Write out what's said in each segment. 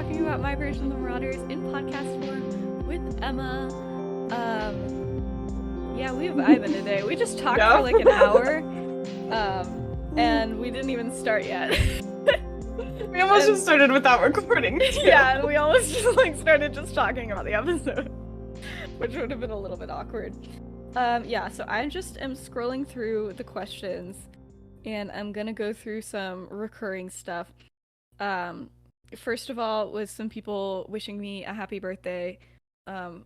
talking about my version of the Marauders in podcast form with Emma. Yeah, we have Ivan today. We just talked for like an hour, and we didn't even start yet. We almost just started without recording. Yeah, and we almost just like started just talking about the episode, which would have been a little bit awkward. Yeah, so I just am scrolling through the questions, and I'm gonna go through some recurring stuff. First of all was some people wishing me a happy birthday,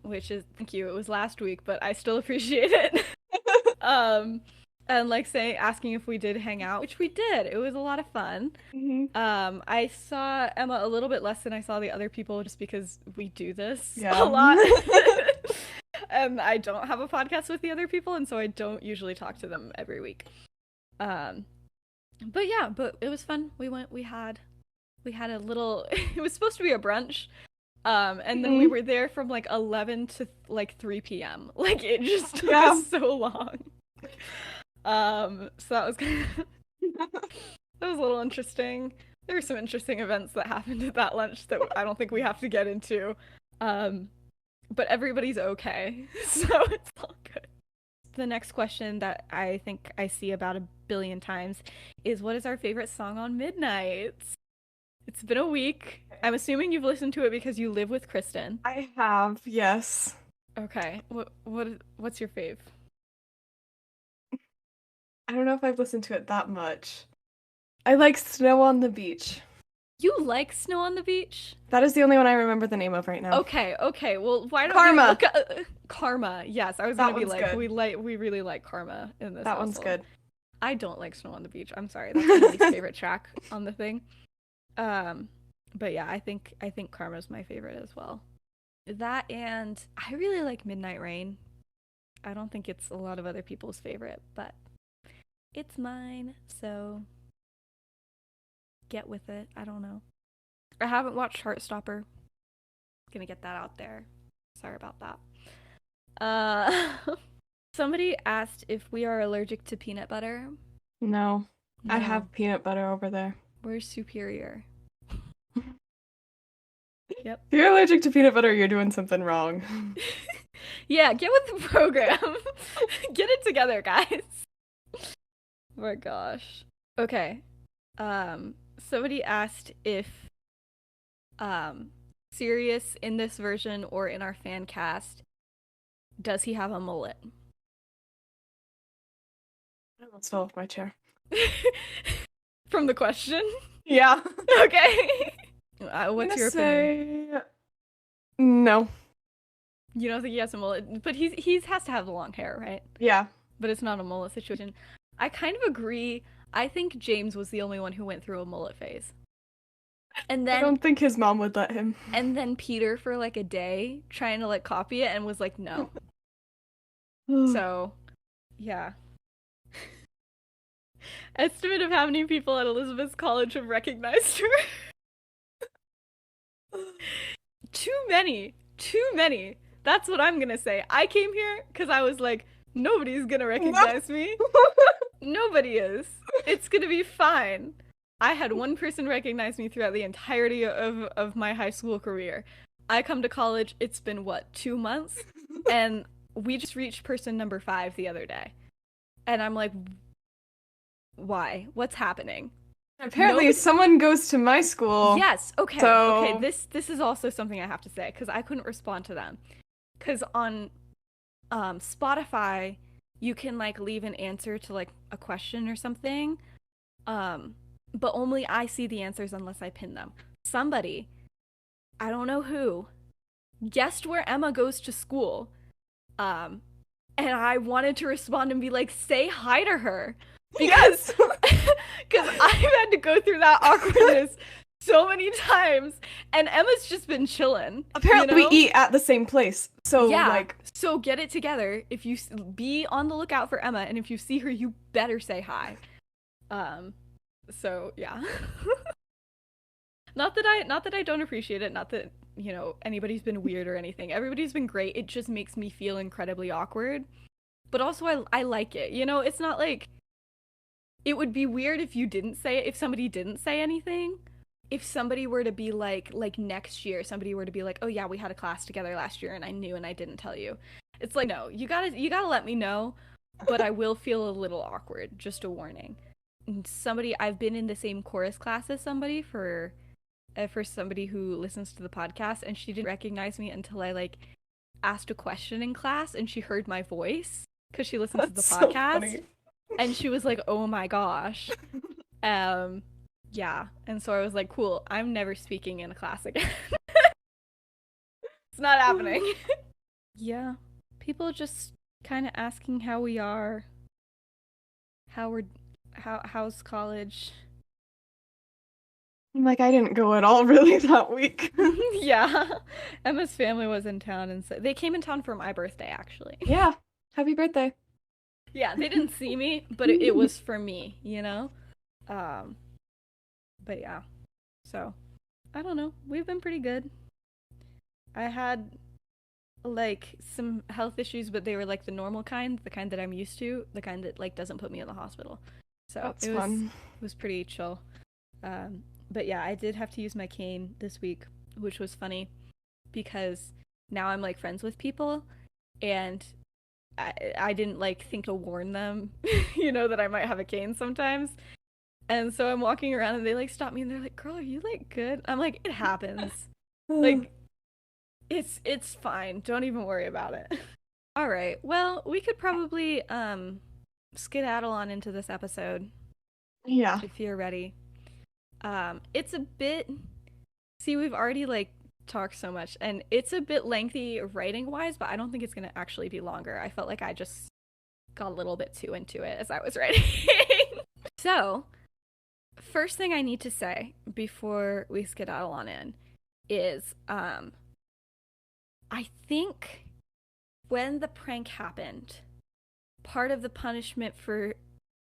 which is, thank you, it was last week, but I still appreciate it. And like asking if we did hang out, which we did. It was a lot of fun. Mm-hmm. I saw Emma a little bit less than I saw the other people just because we do this Yeah. a lot. And I don't have a podcast with the other people, and so I don't usually talk to them every week. But it was fun. We had a little it was supposed to be a brunch. And then we were there from like 11 to like 3 p.m. Like it just took us so long. So that was kind of that was a little interesting. There were some interesting events that happened at that lunch that I don't think we have to get into. But everybody's okay, so it's all good. The next question that I think I see about 1 billion times is, what is our favorite song on Midnights? It's been a week. I'm assuming you've listened to it because you live with Kristen. I have, yes. Okay. What's your fave? I don't know if I've listened to it that much. I like Snow on the Beach. You like Snow on the Beach? That is the only one I remember the name of right now. Okay. Well, why don't Karma. we look at Karma? Yes, I was That gonna be one's like, good. we really like Karma in this. That one's household. good. I don't like Snow on the Beach. I'm sorry. That's my least favorite track on the thing. But yeah, I think Karma's my favorite as well. That, and I really like Midnight Rain. I don't think it's a lot of other people's favorite, but it's mine, so get with it. I don't know. I haven't watched Heartstopper. Gonna get that out there. Sorry about that. Somebody asked if we are allergic to peanut butter. No. I have peanut butter over there. We're superior. Yep. If you're allergic to peanut butter, you're doing something wrong. Yeah, get with the program. Get it together, guys. Oh my gosh. Okay. Somebody asked if Sirius in this version or in our fan cast, does he have a mullet? I almost fell off my chair. From the question? Yeah. Okay. What's your opinion? No. You don't think he has a mullet? But he has to have the long hair, right? Yeah. But it's not a mullet situation. I kind of agree. I think James was the only one who went through a mullet phase. And then I don't think his mom would let him. And then Peter for like a day trying to like copy it and was like, no. So, yeah. Estimate of how many people at Elizabeth's college have recognized her. Too many. That's what I'm gonna say. I came here because I was like, nobody's gonna recognize me. Nobody is. It's gonna be fine. I had one person recognize me throughout the entirety of my high school career. I come to college, it's been, 2 months? And we just reached person number 5 the other day. And I'm like, why? What's happening? Apparently someone goes to my school. Yes, okay. So... Okay, this is also something I have to say, because I couldn't respond to them. Because on Spotify, you can like leave an answer to like a question or something. But only I see the answers unless I pin them. Somebody, I don't know who, guessed where Emma goes to school. And I wanted to respond and be like, say hi to her. Because I've had to go through that awkwardness so many times, and Emma's just been chilling. Apparently we eat at the same place. So yeah, so get it together. If you be on the lookout for Emma, and if you see her, you better say hi. So yeah. Not that I don't appreciate it, not that, you know, anybody's been weird or anything. Everybody's been great. It just makes me feel incredibly awkward. But also I like it. You know, it's not like, it would be weird if somebody didn't say anything. if somebody were to be like next year, somebody were to be like, oh yeah, we had a class together last year and I knew and I didn't tell you. It's like, no, you gotta let me know, but I will feel a little awkward, just a warning. And somebody, I've been in the same chorus class as somebody for somebody who listens to the podcast, and she didn't recognize me until I like asked a question in class and she heard my voice because she listened to the That's so podcast, funny. and she was like, oh my gosh. um yeah, and so I was like, cool, I'm never speaking in a class again. It's not happening. Yeah, people just kind of asking how we are, how we're how's college. I'm like, I didn't go at all really that week. Yeah, Emma's family was in town, and so they came in town for my birthday actually. Yeah. Happy birthday. Yeah, they didn't see me, but it was for me, you know. um but yeah, so I don't know, we've been pretty good. I had like some health issues, but they were like the normal kind, the kind that I'm used to, the kind that like doesn't put me in the hospital. So That's it fun. was pretty chill. But yeah, I did have to use my cane this week, which was funny because now I'm like friends with people, and I didn't like think to warn them, you know, that I might have a cane sometimes. And so I'm walking around and they like stop me and they're like, "Girl, are you like good?" I'm like, "It happens. Like it's fine. Don't even worry about it." All right. Well, we could probably skedaddle on into this episode Yeah. if you're ready. It's a bit, see, we've already like talked so much and it's a bit lengthy writing wise, but I don't think it's going to actually be longer. I felt like I just got a little bit too into it as I was writing. So, first thing I need to say before we skedaddle on in is I think when the prank happened, part of the punishment for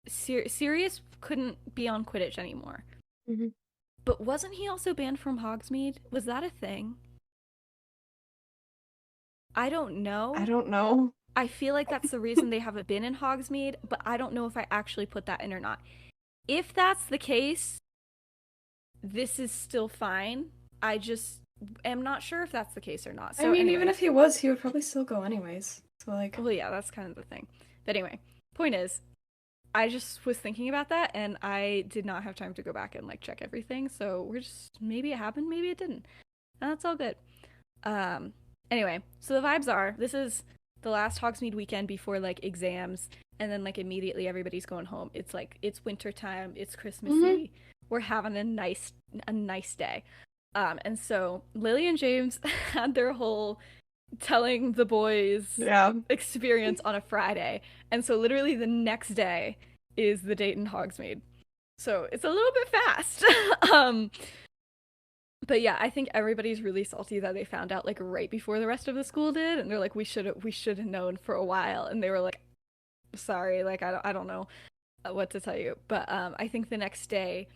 Sirius couldn't be on Quidditch anymore. Mm-hmm. But wasn't he also banned from Hogsmeade? Was that a thing? I don't I know. don't know. I feel like that's the reason they haven't been in Hogsmeade, but I don't know if I actually put that in or not. If that's the case, this is still fine. I just am not sure if that's the case or not. So I mean, anyway. even if he was, he would probably still go anyways. So like, Well, yeah, that's kind of the thing. But anyway, point is, I just was thinking about that and I did not have time to go back and like check everything. So we're just, maybe it happened, maybe it didn't. And that's all good. Anyway, so the vibes are, this is the last Hogsmeade weekend before like exams, and then like immediately everybody's going home. It's like it's winter time, it's Christmassy. Mm-hmm. We're having a nice day. And so Lily and James had their whole telling the boys experience on a Friday. And so literally the next day is the date in Hogsmeade. So it's a little bit fast. But yeah, I think everybody's really salty that they found out like right before the rest of the school did, and they're like, we should have known for a while. And they were like, sorry, like I don't know what to tell you. But I think the next day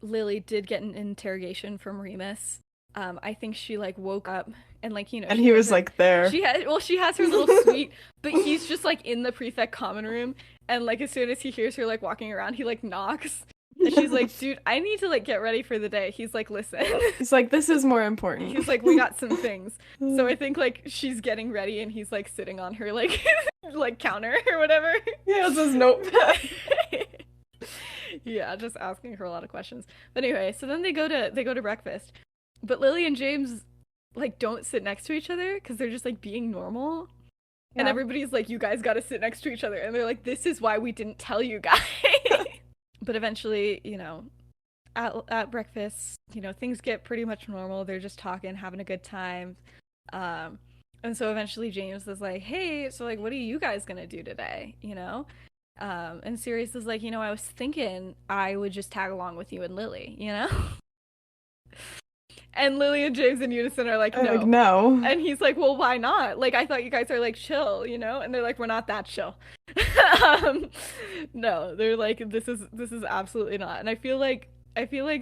Lily did get an interrogation from Remus. I think she like woke up and like, you know, and he was like there. She has her little suite, but he's just like in the prefect common room, and like as soon as he hears her like walking around, he like knocks. And she's like, dude, I need to like get ready for the day. He's like, listen. He's like, this is more important. He's like, we got some things. So I think like she's getting ready and he's like sitting on her like like counter or whatever. He has his notepad. Yeah, just asking her a lot of questions. But anyway, so then they go to breakfast. But Lily and James like don't sit next to each other because they're just like being normal. Yeah. And everybody's like, you guys got to sit next to each other. And they're like, this is why we didn't tell you guys. But eventually, you know, at breakfast, you know, things get pretty much normal. They're just talking, having a good time. And so eventually James is like, hey, so like, what are you guys going to do today? You know? And Sirius is like, you know, I was thinking I would just tag along with you and Lily, you know? And Lily and James in unison are like, no. No. And he's like, well, why not? Like, I thought you guys are like chill, you know? And they're like, we're not that chill. No, they're like, this is absolutely not. And I feel like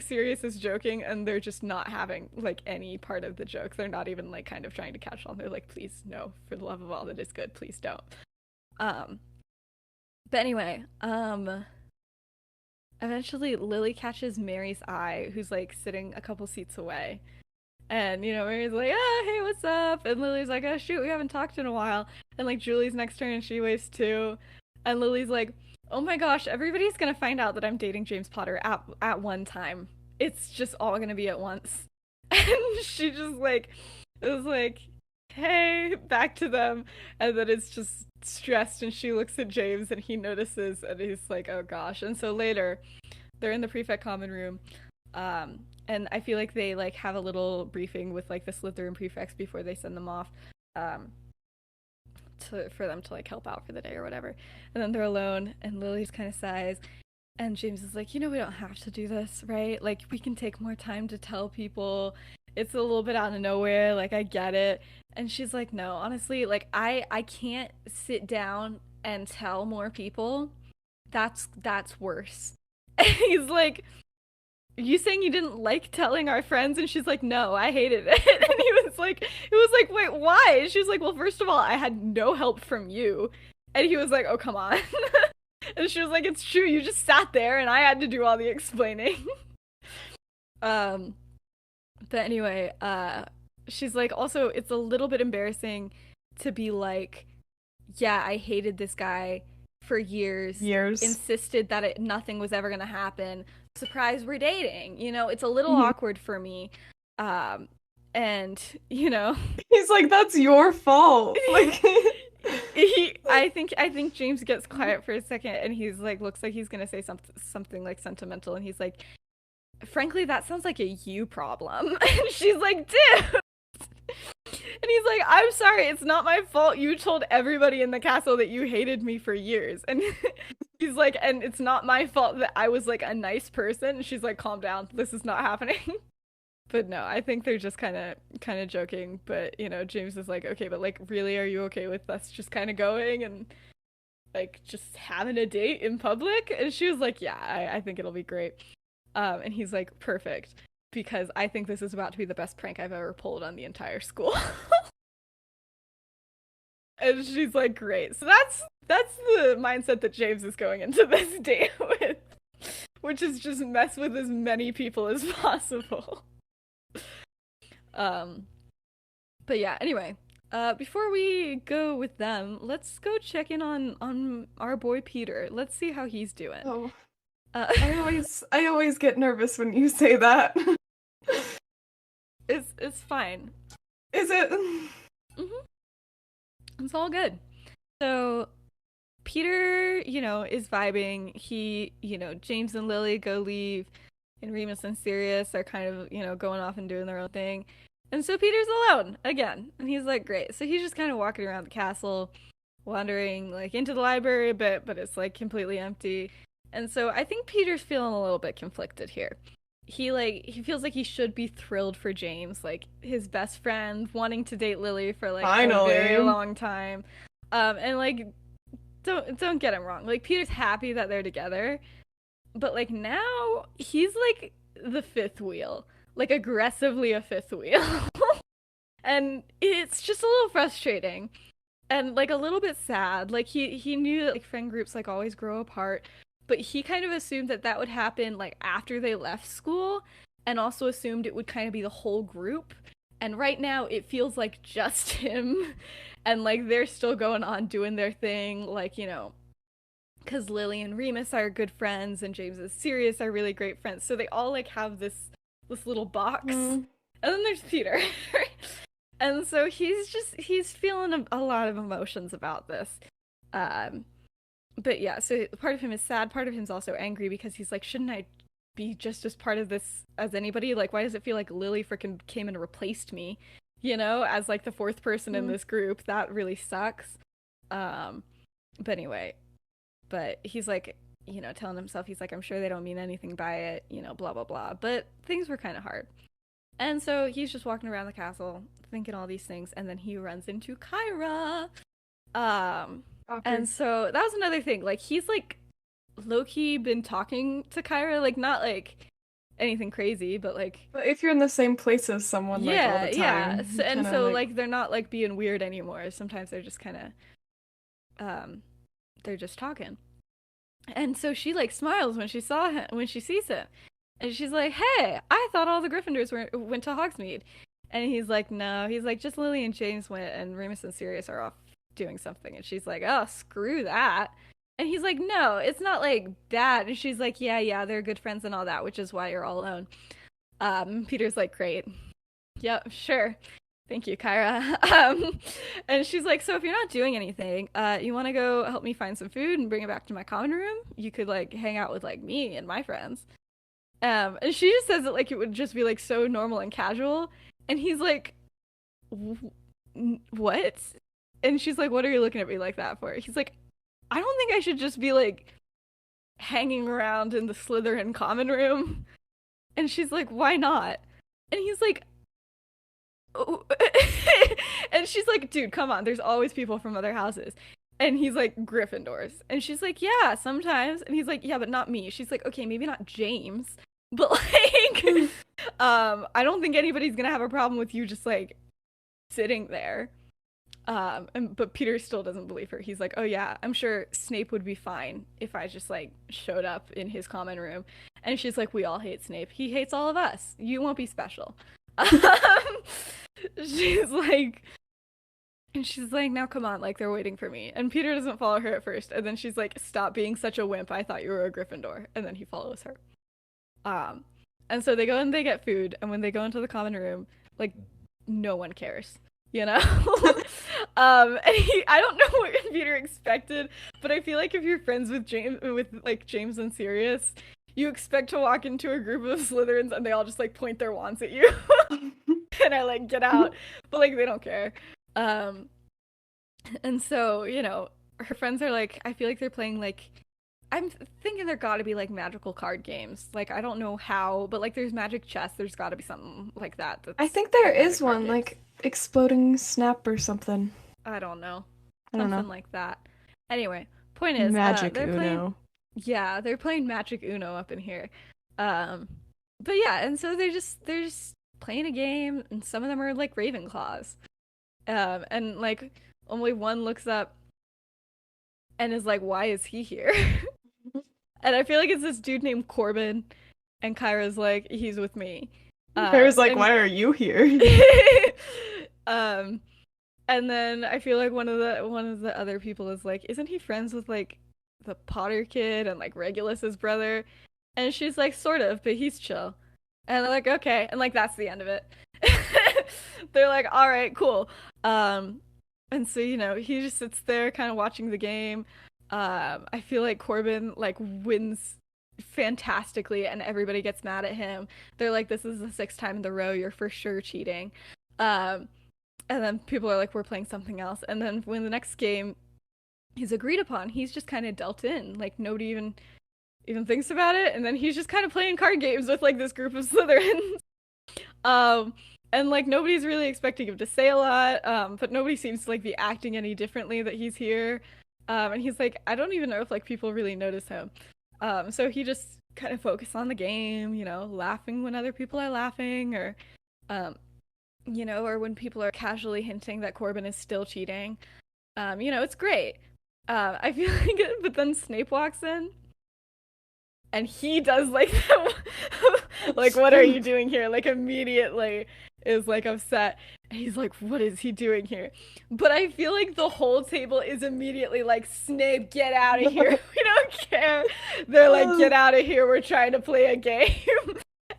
Sirius is joking and they're just not having like any part of the joke. They're not even like kind of trying to catch on. They're like, please, no, for the love of all that is good, please don't. But anyway, eventually Lily catches Mary's eye, who's like sitting a couple seats away. And, Mary's like, hey, what's up? And Lily's like, oh, shoot, we haven't talked in a while. And, like, Julie's next to her and she waves too. And Lily's like, oh my gosh, everybody's going to find out that I'm dating James Potter at one time. It's just all going to be at once. And she just, like, it was like, hey, back to them. And then it's just stressed and she looks at James and he notices and he's like, oh gosh. And so later, they're in the prefect common room. And I feel like they like have a little briefing with like the Slytherin prefects before they send them off, um, for them to like help out for the day or whatever. And then they're alone, and Lily's kind of sighs, and James is like, we don't have to do this, right? Like we can take more time to tell people. It's a little bit out of nowhere. Like I get it. And she's like, no, honestly, like I can't sit down and tell more people. That's worse. And he's like, you saying you didn't like telling our friends? And she's like, no, I hated it. And he was like, wait, why? And she was like, well, first of all, I had no help from you. And he was like, oh, come on. And she was like, it's true, you just sat there and I had to do all the explaining. um but anyway, she's like, also it's a little bit embarrassing to be like, yeah, I hated this guy for years, Years. insisted that nothing was ever going to happen. Surprise, we're dating. It's a little Mhm. awkward for me. And, you know, He's like, that's your fault. Like, I think James gets quiet for a second and he's like, looks like he's going to say something like sentimental. And he's like, frankly, that sounds like a you problem. And she's like, dude. And he's like, I'm sorry, it's not my fault. You told everybody in the castle that you hated me for years. And he's like, and it's not my fault that I was like a nice person. And she's like, calm down. This is not happening. But no, I think they're just kind of joking. But James is like, okay, but like, really, are you okay with us just kind of going and like just having a date in public? And she was like, yeah, I think it'll be great. And he's like, perfect, because I think this is about to be the best prank I've ever pulled on the entire school. And she's like, great. So that's the mindset that James is going into this date with, which is just mess with as many people as possible. Um, but yeah. Anyway, before we go with them, let's go check in on our boy Peter. Let's see how he's doing. oh, Uh, I always get nervous when you say that. it's fine. Is it? Mm-hmm. It's all good. So Peter, is vibing. He, James and Lily go leave, and Remus and Sirius are kind of, going off and doing their own thing. And so Peter's alone again. And he's like, great. So he's just kind of walking around the castle, wandering like into the library a bit, but it's like completely empty. And so I think Peter's feeling a little bit conflicted here. He feels like he should be thrilled for James, like his best friend wanting to date Lily for like a very Finally. long time. And like don't get him wrong. Like Peter's happy that they're together, but like now he's like the fifth wheel, like aggressively a fifth wheel. And it's just a little frustrating and like a little bit sad. Like he knew that like friend groups like always grow apart, but he kind of assumed that that would happen like after they left school, and also assumed it would kind of be the whole group. And right now it feels like just him, and like they're still going on doing their thing, like because Lily and Remus are good friends, and James and Sirius are really great friends. So they all like have this little box, Mm. and then there's Peter. And so he's feeling a lot of emotions about this. Um, but yeah, so part of him is sad, part of him's also angry because he's like, shouldn't I be just as part of this as anybody? Like, why does it feel like Lily freaking came and replaced me, as like the fourth person in Mm. this group? That really sucks. But anyway, but he's like, telling himself, he's like, I'm sure they don't mean anything by it, blah, blah, blah. But things were kind of hard. And so he's just walking around the castle thinking all these things, and then he runs into Kyra. Awkward. And so that was another thing. Like he's like low-key been talking to Kyra, like not like anything crazy, but like But if you're in the same place as someone like all yeah, the yeah. time, So, you and kinda so like, like they're not like being weird anymore. Sometimes they're just kind of they're just talking. And so she like smiles when she sees him. And she's like, "Hey, I thought all the Gryffindors went to Hogsmeade." And he's like, "No." He's like, "Just Lily and James went, and Remus and Sirius are off doing something." And she's like, "Oh, screw that." And he's like, "No, it's not like that." And she's like, "Yeah, yeah, they're good friends and all that, which is why you're all alone." Peter's like, "Great, yep, sure." Thank you, Kyra. And she's like, "So if you're not doing anything, you want to go help me find some food and bring it back to my common room? You could like hang out with like me and my friends." And she just says it like it would just be like so normal and casual. And he's like, "What?" And she's like, "What are you looking at me like that for?" He's like, "I don't think I should just be like hanging around in the Slytherin common room." And she's like, "Why not?" And he's like, "Oh." And she's like, "Dude, come on. There's always people from other houses." And he's like, "Gryffindors." And she's like, "Yeah, sometimes." And he's like, "Yeah, but not me." She's like, "Okay, maybe not James, but like, I don't think anybody's gonna have a problem with you just like sitting there." But Peter still doesn't believe her. He's like, "Oh yeah, I'm sure Snape would be fine if I just like showed up in his common room." And she's like, "We all hate Snape. He hates all of us. You won't be special." she's like, and she's like, "Now come on, like they're waiting for me." And Peter doesn't follow her at first, and then she's like, "Stop being such a wimp. I thought you were a Gryffindor." And then he follows her. Um, and so they go and they get food, and when they go into the common room, like no one cares, you know. I don't know what Peter expected, but I feel like if you're friends with like James and Sirius, you expect to walk into a group of Slytherins and they all just like point their wands at you, and I like get out, but like they don't care. Um, and so her friends are like, I feel like they're playing like I'm thinking there got to be like magical card games. Like I don't know how, but like there's magic chess. There's got to be something like that. I That's think there like magic is card one, games. like Exploding Snap or something. I don't know, I don't know. something like that. Anyway, point is, Magic they're playing. Uno. Yeah, they're playing Magic Uno up in here. Um, but yeah, and so they're just playing a game, and some of them are like Ravenclaws. And like only one looks up and is like, "Why is he here?" And I feel like it's this dude named Corbin, and Kyra's like, "He's with me." Paris like, And why are you here? um, and then I feel like one of the other people is like, "Isn't he friends with like the Potter kid and like Regulus's brother?" And she's like, "Sort of, but he's chill." And they're like, "Okay," and like that's the end of it. They're like, "All right, cool." Um, and so he just sits there, kind of watching the game. I feel like Corbin like wins fantastically, and everybody gets mad at him. They're like, "This is the sixth time in the row. You're for sure cheating." Um, and then people are like, "We're playing something else." And then when the next game is agreed upon, he's just kind of dealt in. Like nobody even thinks about it, and then he's just kind of playing card games with like this group of Slytherins. um, and like nobody's really expecting him to say a lot, but nobody seems to like be acting any differently that he's here. And he's like, I don't even know if like people really notice him. So he just kind of focuses on the game, laughing when other people are laughing, um, or when people are casually hinting that Corbin is still cheating. It's great. I feel like it, but then Snape walks in and he does like like, "What are you doing here?" Like immediately is like upset. And he's like, "What is he doing here?" But I feel like the whole table is immediately like, "Snape, get out of here. We don't care." They're like, "Get out of here. We're trying to play a game."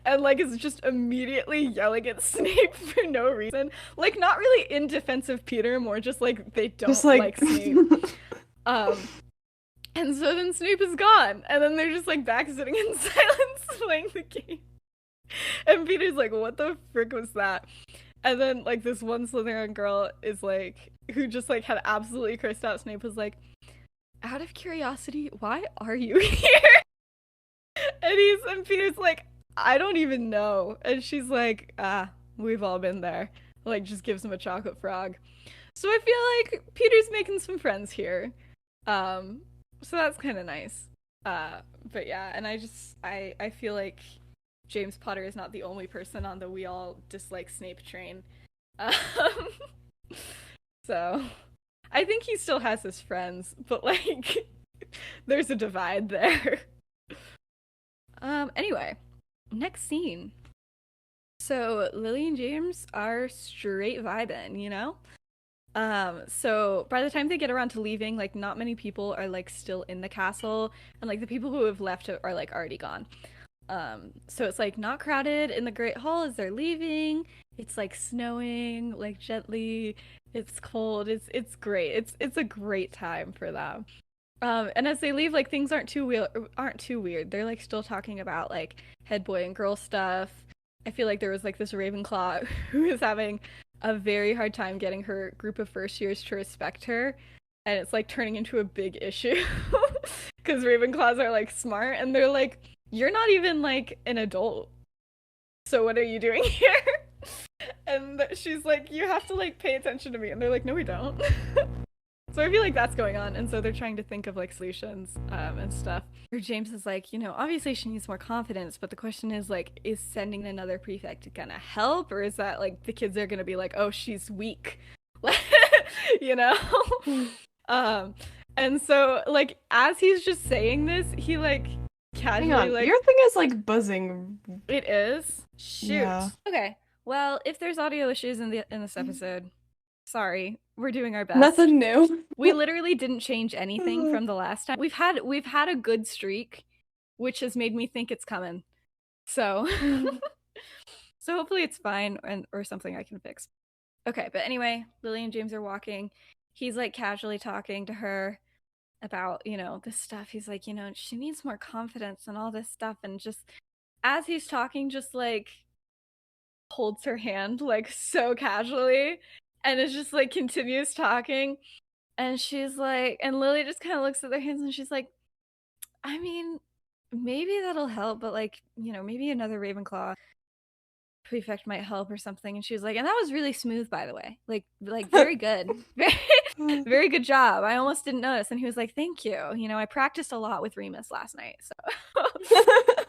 And like it's just immediately yelling at Snape for no reason. Like not really in defense of Peter, more just like they don't Just like like Snape. Um and so then Snape is gone, and then they're just like back sitting in silence playing the game. And Peter's like, "What the frick was that?" And then like this one Slytherin girl is like, who just like had absolutely cursed out Snape, was like, "Out of curiosity, why are you here?" And Peter's like, "I don't even know." And she's like, "We've all been there." Like just gives him a chocolate frog. So I feel like Peter's making some friends here. Um, so that's kind of nice. But yeah, and I feel like James Potter is not the only person on the "we all dislike Snape" train. Um, so I think he still has his friends, but like There's a divide there. Anyway, next scene. So Lily and James are straight vibing, you know? So by the time they get around to leaving, like not many people are like still in the castle, and like the people who have left are like already gone. So it's like not crowded in the Great Hall as they're leaving. It's like snowing, like gently. It's cold. It's great. It's a great time for them. And as they leave, like things aren't too weird. They're like still talking about like head boy and girl stuff. I feel like there was like this Ravenclaw who is having a very hard time getting her group of first years to respect her, and it's like turning into a big issue because Ravenclaws are like smart and they're like, "You're not even like an adult, so what are you doing here?" And she's like, "You have to like pay attention to me," and they're like, "No, we don't." So I feel like that's going on, and so they're trying to think of like solutions and stuff. Or James is like, obviously she needs more confidence, but the question is like, is sending another prefect gonna help, or is that like the kids are gonna be like, oh, she's weak, you know? And so like as he's just saying this, he like casually Hang on, like your thing is like buzzing. it is. Shoot. Yeah. Okay. Well, if there's audio issues in this episode, sorry, we're doing our best. Nothing new. We literally didn't change anything from the last time. We've had a good streak, which has made me think it's coming. So so hopefully it's fine or something I can fix. Okay, but anyway, Lily and James are walking. He's like casually talking to her about, this stuff. He's like, she needs more confidence and all this stuff, and just as he's talking, just like holds her hand like so casually and is just like continues talking, and she's like, and Lily just kind of looks at their hands and she's like, I mean, maybe that'll help, but like, maybe another Ravenclaw prefect might help or something. And she was like, and that was really smooth, by the way, like very good. Very good job. I almost didn't notice. And he was like, thank you, I practiced a lot with Remus last night, so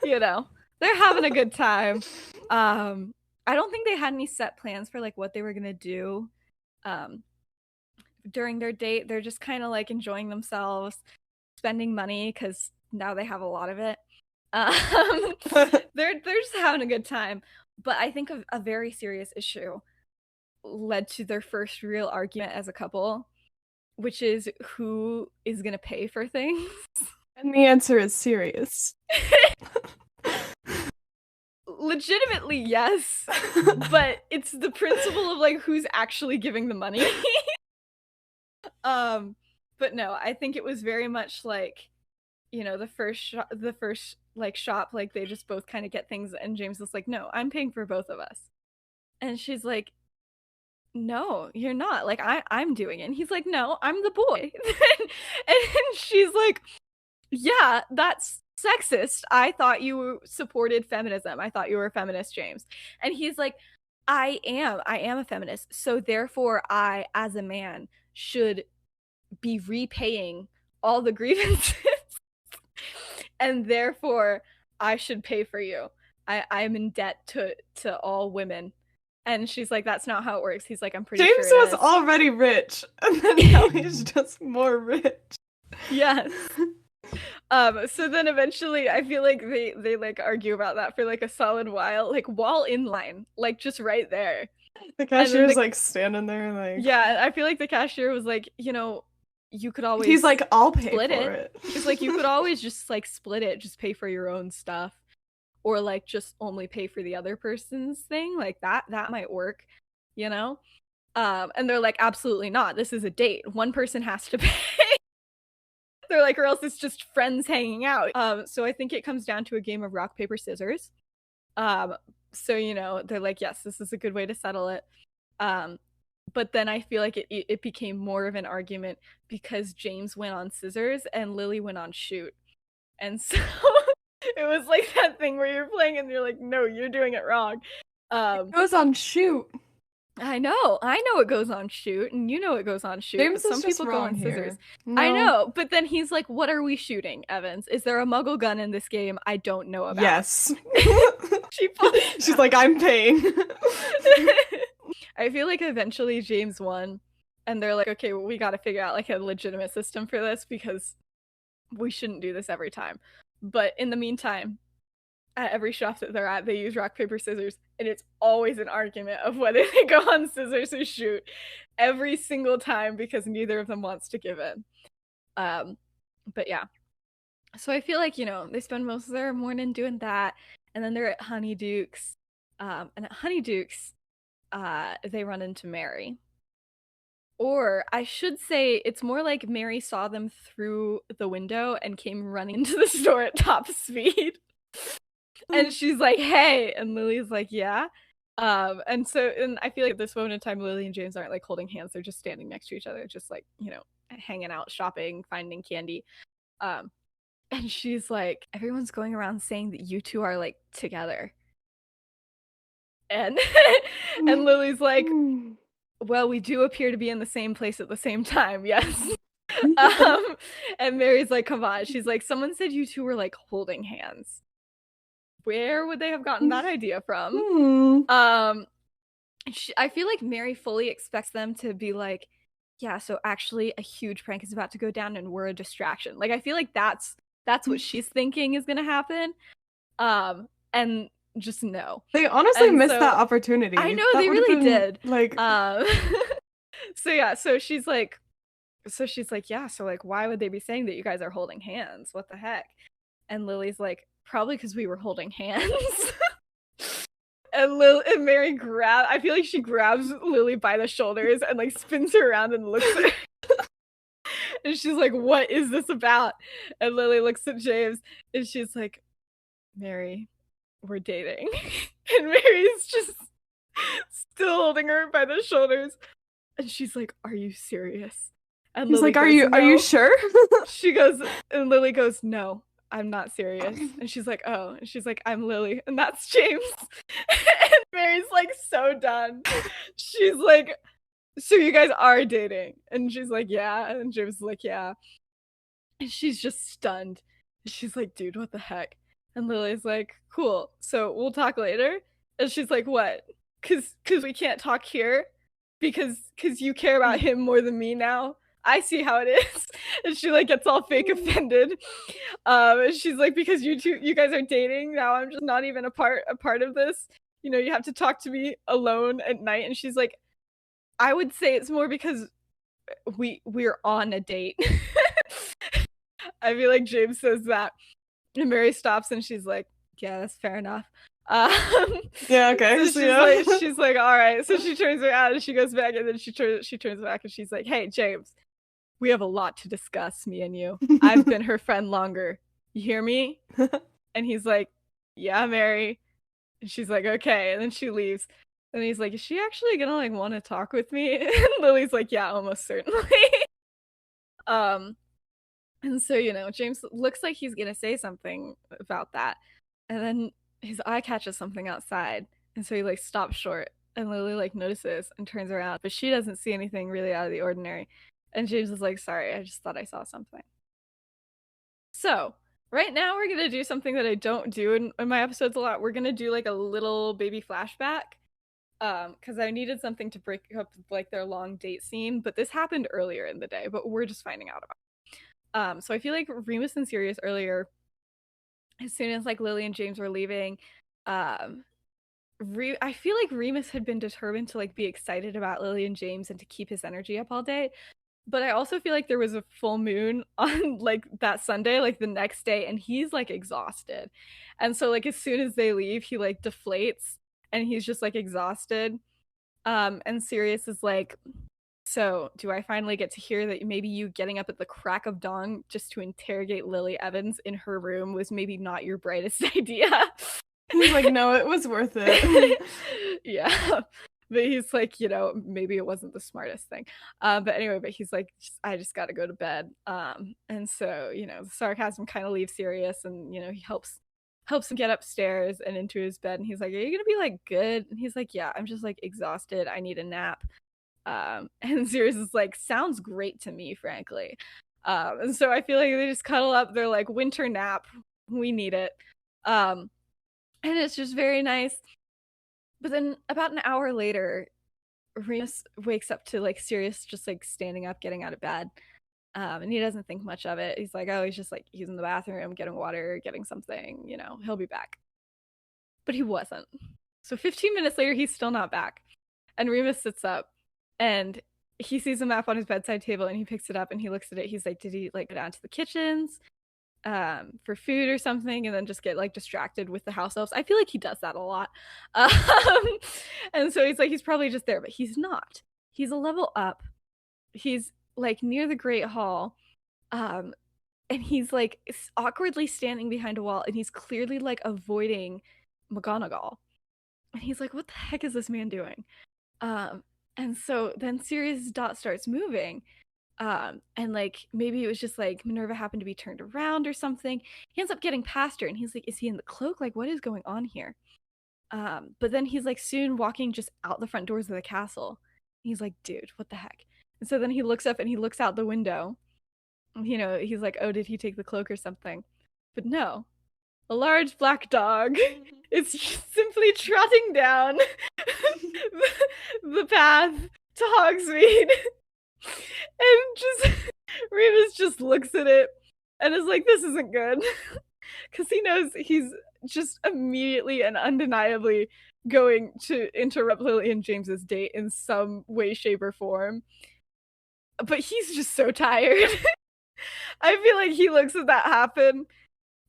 they're having a good time. I don't think they had any set plans for like what they were gonna do during their date. They're just kind of like enjoying themselves, spending money because now they have a lot of it. They're just having a good time. But I think a very serious issue led to their first real argument as a couple, which is who is gonna pay for things. And the answer is serious. Legitimately, yes. But it's the principle of like who's actually giving the money. But no, I think it was very much like, the first like shop, like they just both kind of get things, and James was like, no, I'm paying for both of us. And she's like, no, you're not. Like I'm doing it. And he's like, no, I'm the boy. And she's like, yeah, that's sexist. I thought you supported feminism. I thought you were a feminist, James. And he's like, I am a feminist. So therefore I, as a man, should be repaying all the grievances. And therefore I should pay for you. I'm in debt to all women. And she's like, that's not how it works. He's like, I'm pretty James sure was already rich, and then now he's just more rich. Yes. So then eventually I feel like they like argue about that for like a solid while, like while in line, like just right there. The cashier's like standing there like, yeah, I feel like the cashier was like, you could always, he's like, I'll pay split for it. He's like, you could always just like split it, just pay for your own stuff, or like just only pay for the other person's thing, like that might work, and they're like, absolutely not, this is a date, one person has to pay. They're like, or else it's just friends hanging out. So I think it comes down to a game of rock paper scissors. So they're like, yes, this is a good way to settle it. But then I feel like it became more of an argument because James went on scissors and Lily went on shoot. And so it was like that thing where you're playing and you're like, no, you're doing it wrong. It goes on shoot. I know it goes on shoot, and it goes on shoot. James, but some people go on scissors. No. I know, but then he's like, what are we shooting, Evans? Is there a muggle gun in this game I don't know about? Yes. She's like, I'm paying. I feel like eventually James won, and they're like, okay, well, we gotta figure out like a legitimate system for this, because we shouldn't do this every time. But in the meantime, at every shop that they're at, they use rock, paper, scissors, and it's always an argument of whether they go on scissors or shoot every single time because neither of them wants to give in. But yeah. So I feel like, they spend most of their morning doing that, and then they're at Honeyduke's. And at Honeyduke's, they run into Mary. Or I should say it's more like Mary saw them through the window and came running into the store at top speed. And she's like, hey, and Lily's like, yeah. And I feel like at this moment in time, Lily and James aren't like holding hands, they're just standing next to each other, just like, hanging out, shopping, finding candy. And she's like, everyone's going around saying that you two are like together. And and Lily's like, well, we do appear to be in the same place at the same time, yes. And Mary's like, come on. She's like, someone said you two were like holding hands. Where would they have gotten that idea from? I feel like Mary fully expects them to be like, yeah, so actually a huge prank is about to go down and we're a distraction. Like, I feel like that's what she's thinking is gonna happen. And just no. They honestly missed that opportunity. I know, they really did. Like, so she's like, yeah, so like, why would they be saying that you guys are holding hands? What the heck? And Lily's like, probably because we were holding hands. And Mary I feel like she grabs Lily by the shoulders and like spins her around and looks at her. And she's like, what is this about? And Lily looks at James and she's like, Mary, we're dating. And Mary's just still holding her by the shoulders. And she's like, are you serious? And he's like, are you sure? She goes, and Lily goes, no, I'm not serious. And she's like, oh. And she's like, I'm Lily. And that's James. And Mary's like so done. She's like, so you guys are dating? And she's like, yeah. And James is like, yeah. And she's just stunned. She's like, dude, what the heck? And Lily's like, cool. So we'll talk later. And she's like, what? Cause we can't talk here? Because you care about him more than me now? I see how it is. And she like gets all fake offended. And she's like, because you guys are dating now, I'm just not even a part of this. You have to talk to me alone at night. And she's like, I would say it's more because we're on a date. I feel like James says that. And Mary stops and she's like, yeah, that's fair enough. Yeah, okay. So she's like, all right. So she turns around and she goes back, and then she turns back and she's like, hey, James, we have a lot to discuss, me and you. I've been her friend longer. You hear me? And he's like, yeah, Mary. And she's like, okay. And then she leaves. And he's like, is she actually gonna like want to talk with me? And Lily's like, yeah, almost certainly. And so, James looks like he's gonna say something about that. And then his eye catches something outside. And so he like stops short. And Lily like notices and turns around. But she doesn't see anything really out of the ordinary. And James is like, sorry, I just thought I saw something. So right now we're gonna do something that I don't do in my episodes a lot. We're gonna do like a little baby flashback. Because I needed something to break up like their long date scene. But this happened earlier in the day, but we're just finding out about it. So I feel like Remus and Sirius earlier, as soon as like Lily and James were leaving, I feel like Remus had been determined to like be excited about Lily and James and to keep his energy up all day. But I also feel like there was a full moon on like that Sunday, like the next day, and he's like exhausted. And so like as soon as they leave, he like deflates and he's just like exhausted. And Sirius is like, so do I finally get to hear that maybe you getting up at the crack of dawn just to interrogate Lily Evans in her room was maybe not your brightest idea? He's like, no, it was worth it. Yeah. But he's like, maybe it wasn't the smartest thing. But anyway, he's like, I just got to go to bed. And so, the sarcasm kind of leaves Sirius, and, he helps him get upstairs and into his bed. And he's like, are you going to be like good? And he's like, yeah, I'm just like exhausted. I need a nap. And Sirius is like, sounds great to me, frankly. And so I feel like they just cuddle up. They're like, winter nap. We need it. And it's just very nice. But then about an hour later, Remus wakes up to like Sirius just like standing up, getting out of bed. And he doesn't think much of it. He's like, oh, he's just like, he's in the bathroom getting water, getting something, he'll be back. But he wasn't. So 15 minutes later, he's still not back. And Remus sits up and he sees a map on his bedside table and he picks it up and he looks at it. He's like, did he like go down to the kitchens for food or something, and then just get like distracted with the house elves? I feel like he does that a lot. Um, and so he's like, he's probably just there, but he's not. He's a level up. He's like near the Great Hall. And he's like awkwardly standing behind a wall and he's clearly like avoiding McGonagall. And he's like, what the heck is this man doing? And so then Sirius Dot starts moving. And like maybe it was just like Minerva happened to be turned around or something. He ends up getting past her and he's like, is he in the cloak? Like, what is going on here? But then he's like soon walking just out the front doors of the castle. He's like, dude, what the heck? And so then he looks up and he looks out the window. He's like, oh, did he take the cloak or something? But no, a large black dog is simply trotting down the path to Hogsmeade. And just Remus just looks at it and is like, this isn't good. Because he knows he's just immediately and undeniably going to interrupt Lily and James's date in some way, shape, or form. But he's just so tired. I feel like he looks at that happen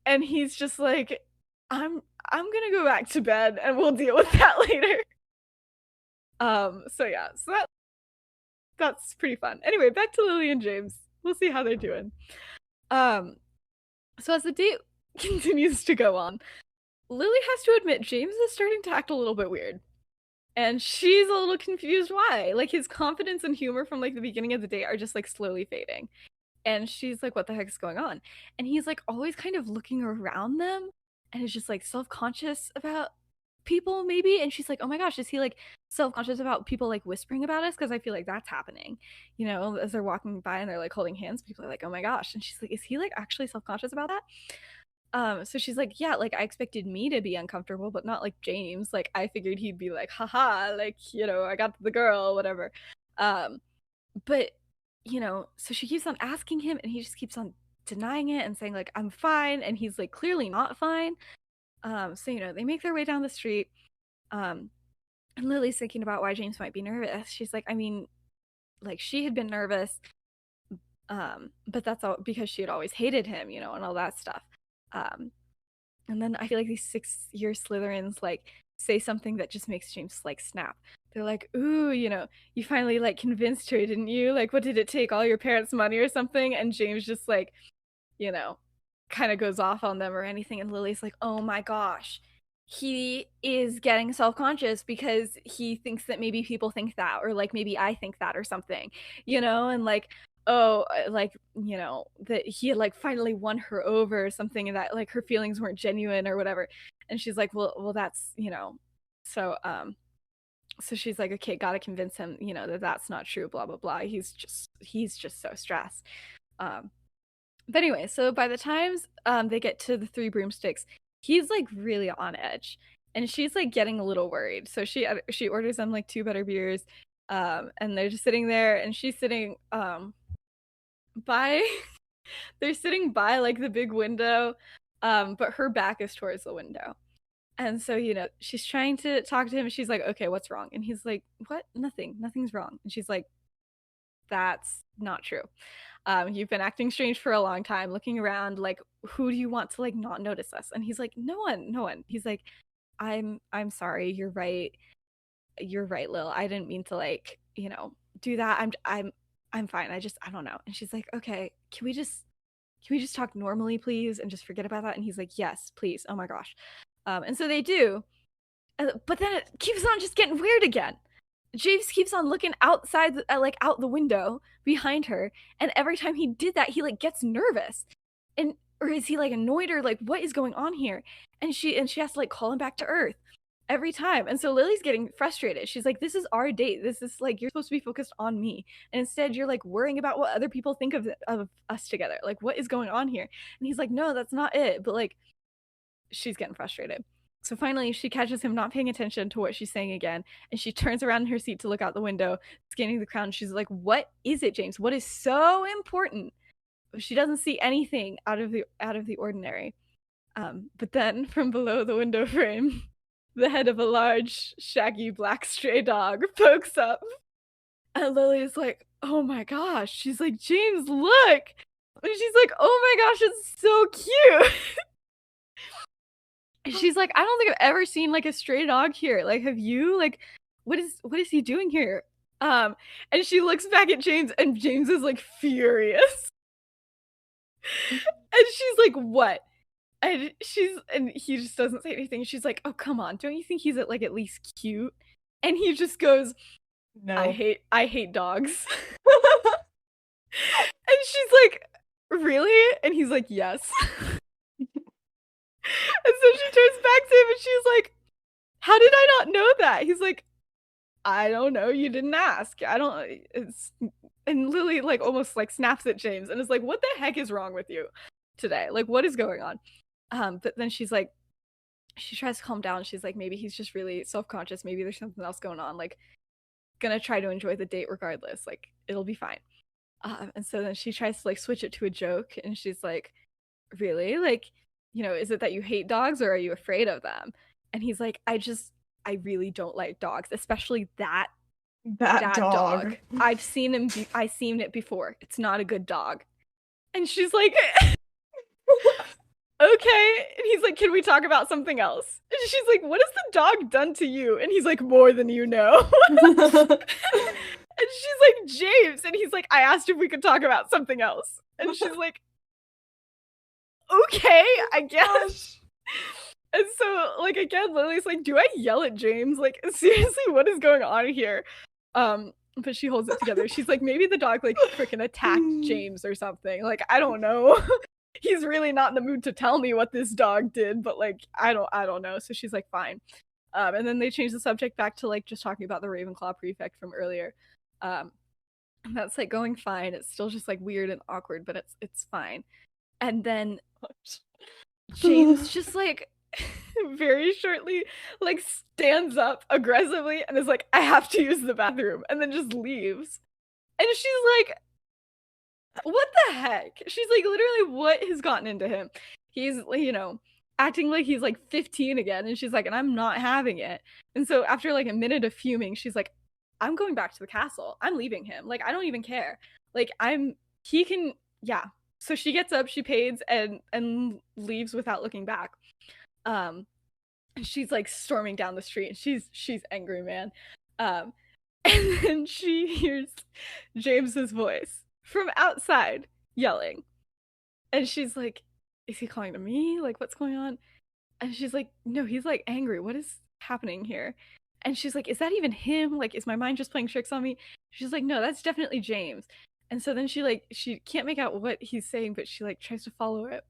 and he's just like, I'm gonna go back to bed and we'll deal with that later. So yeah, so that's pretty fun. Anyway, back to Lily and James. We'll see how they're doing. So as the date continues to go on, Lily has to admit James is starting to act a little bit weird. And she's a little confused why. Like his confidence and humor from like the beginning of the date are just like slowly fading. And she's like, what the heck is going on? And he's like always kind of looking around them and is just like self-conscious about people maybe. And she's like, oh my gosh, is he like self-conscious about people like whispering about us? Because I feel like that's happening, as they're walking by and they're like holding hands, people are like, oh my gosh. And she's like, is he like actually self-conscious about that? So she's like, yeah, like I expected me to be uncomfortable, but not like James. Like I figured he'd be like, haha, like, I got the girl, whatever. But so she keeps on asking him and he just keeps on denying it and saying like, I'm fine. And he's like clearly not fine. So they make their way down the street. And Lily's thinking about why James might be nervous. She's like, I mean, like she had been nervous, but that's all because she had always hated him, and all that stuff. And then I feel like these 6-year Slytherins like say something that just makes James like snap. They're like, ooh, you finally like convinced her, didn't you? Like, what did it take? All your parents' money or something? And James just like, kind of goes off on them or anything. And Lily's like, oh my gosh, he is getting self-conscious because he thinks that maybe people think that, or like maybe I think that or something, and like, oh, like, that he had like finally won her over or something, and that like her feelings weren't genuine or whatever. And she's like, well, that's, so she's like, okay, gotta convince him, that that's not true, blah, blah, blah. He's just so stressed. But anyway, so by the time they get to the Three Broomsticks, he's like really on edge. And she's like getting a little worried. So she orders them like 2 better beers. And they're just sitting there and she's sitting by they're sitting by like the big window, but her back is towards the window. And so, she's trying to talk to him. She's like, okay, what's wrong? And he's like, what? Nothing's wrong. And she's like, that's not true. You've been acting strange for a long time, looking around, like, who do you want to like not notice us? And he's like, no one. He's like, I'm sorry. You're right, Lil. I didn't mean to like, do that. I'm fine. I don't know. And she's like, okay, can we just talk normally, please, and just forget about that? And he's like, yes, please. Oh my gosh. And so they do, but then it keeps on just getting weird again. James keeps on looking outside, like out the window behind her, and every time he did that, he like gets nervous, or is he like annoyed, or like what is going on here? And she has to like call him back to earth every time. And so Lily's getting frustrated. She's like, this is our date. This is like, you're supposed to be focused on me, and instead you're like worrying about what other people think of us together. Like, what is going on here? And he's like, no, that's not it. But like, she's getting frustrated. So finally, she catches him not paying attention to what she's saying again, and she turns around in her seat to look out the window, scanning the crowd. She's like, "What is it, James? What is so important?" She doesn't see anything out of the ordinary. But then, from below the window frame, the head of a large, shaggy black stray dog pokes up, and Lily is like, "Oh my gosh!" She's like, "James, look!" And she's like, "Oh my gosh, it's so cute!" She's like, "I don't think I've ever seen like a stray dog here. Like, have you? Like, what is he doing here?" And she looks back at James, and James is like furious. And she's like, "What?" And he just doesn't say anything. She's like, "Oh, come on. Don't you think he's at least cute?" And he just goes, No. I hate dogs." And she's like, "Really?" And he's like, "Yes." And so she turns back to him and she's like, "How did I not know that?" He's like, "I don't know. You didn't ask. I don't." And Lily like almost like snaps at James and is like, "What the heck is wrong with you today? Like, what is going on?" But then she's like, she tries to calm down. She's like, maybe he's just really self-conscious. Maybe there's something else going on. Like, gonna try to enjoy the date regardless. Like, it'll be fine. And so then she tries to like switch it to a joke, and she's like, "Really? Like, is it that you hate dogs or are you afraid of them?" And he's like, I really don't like dogs, especially that dog. I've seen it before. It's not a good dog." And she's like, "Okay." And he's like, "Can we talk about something else?" And she's like, "What has the dog done to you?" And he's like, "More than you know." And she's like, "James." And he's like, "I asked if we could talk about something else." And she's like, "Okay, I guess." And so, like, again, Lily's like, "Do I yell at James? Like, seriously, what is going on here?" But she holds it together. She's like, maybe the dog, like, freaking attacked James or something. Like, I don't know. He's really not in the mood to tell me what this dog did, but, like, I don't know. So she's like, fine. And then they change the subject back to, like, just talking about the Ravenclaw prefect from earlier. And that's, like, going fine. It's still just, like, weird and awkward, but it's fine. And then James just, like, very shortly, like, stands up aggressively and is like, "I have to use the bathroom," and then just leaves. And she's like, "What the heck?" She's like, literally, what has gotten into him? He's, acting like he's like 15 again, and she's like, "And I'm not having it." And so after like a minute of fuming, she's like, "I'm going back to the castle. I'm leaving him. Like, I don't even care. Like, he can, yeah." So she gets up, she pays, and leaves without looking back. And she's like storming down the street, and she's angry, man. And then she hears James's voice from outside yelling, and she's like, "Is he calling to me? Like, what's going on?" And she's like, "No, he's like angry. What is happening here?" And she's like, "Is that even him? Like, is my mind just playing tricks on me?" She's like, "No, that's definitely James." And so then she can't make out what he's saying, but she like tries to follow it.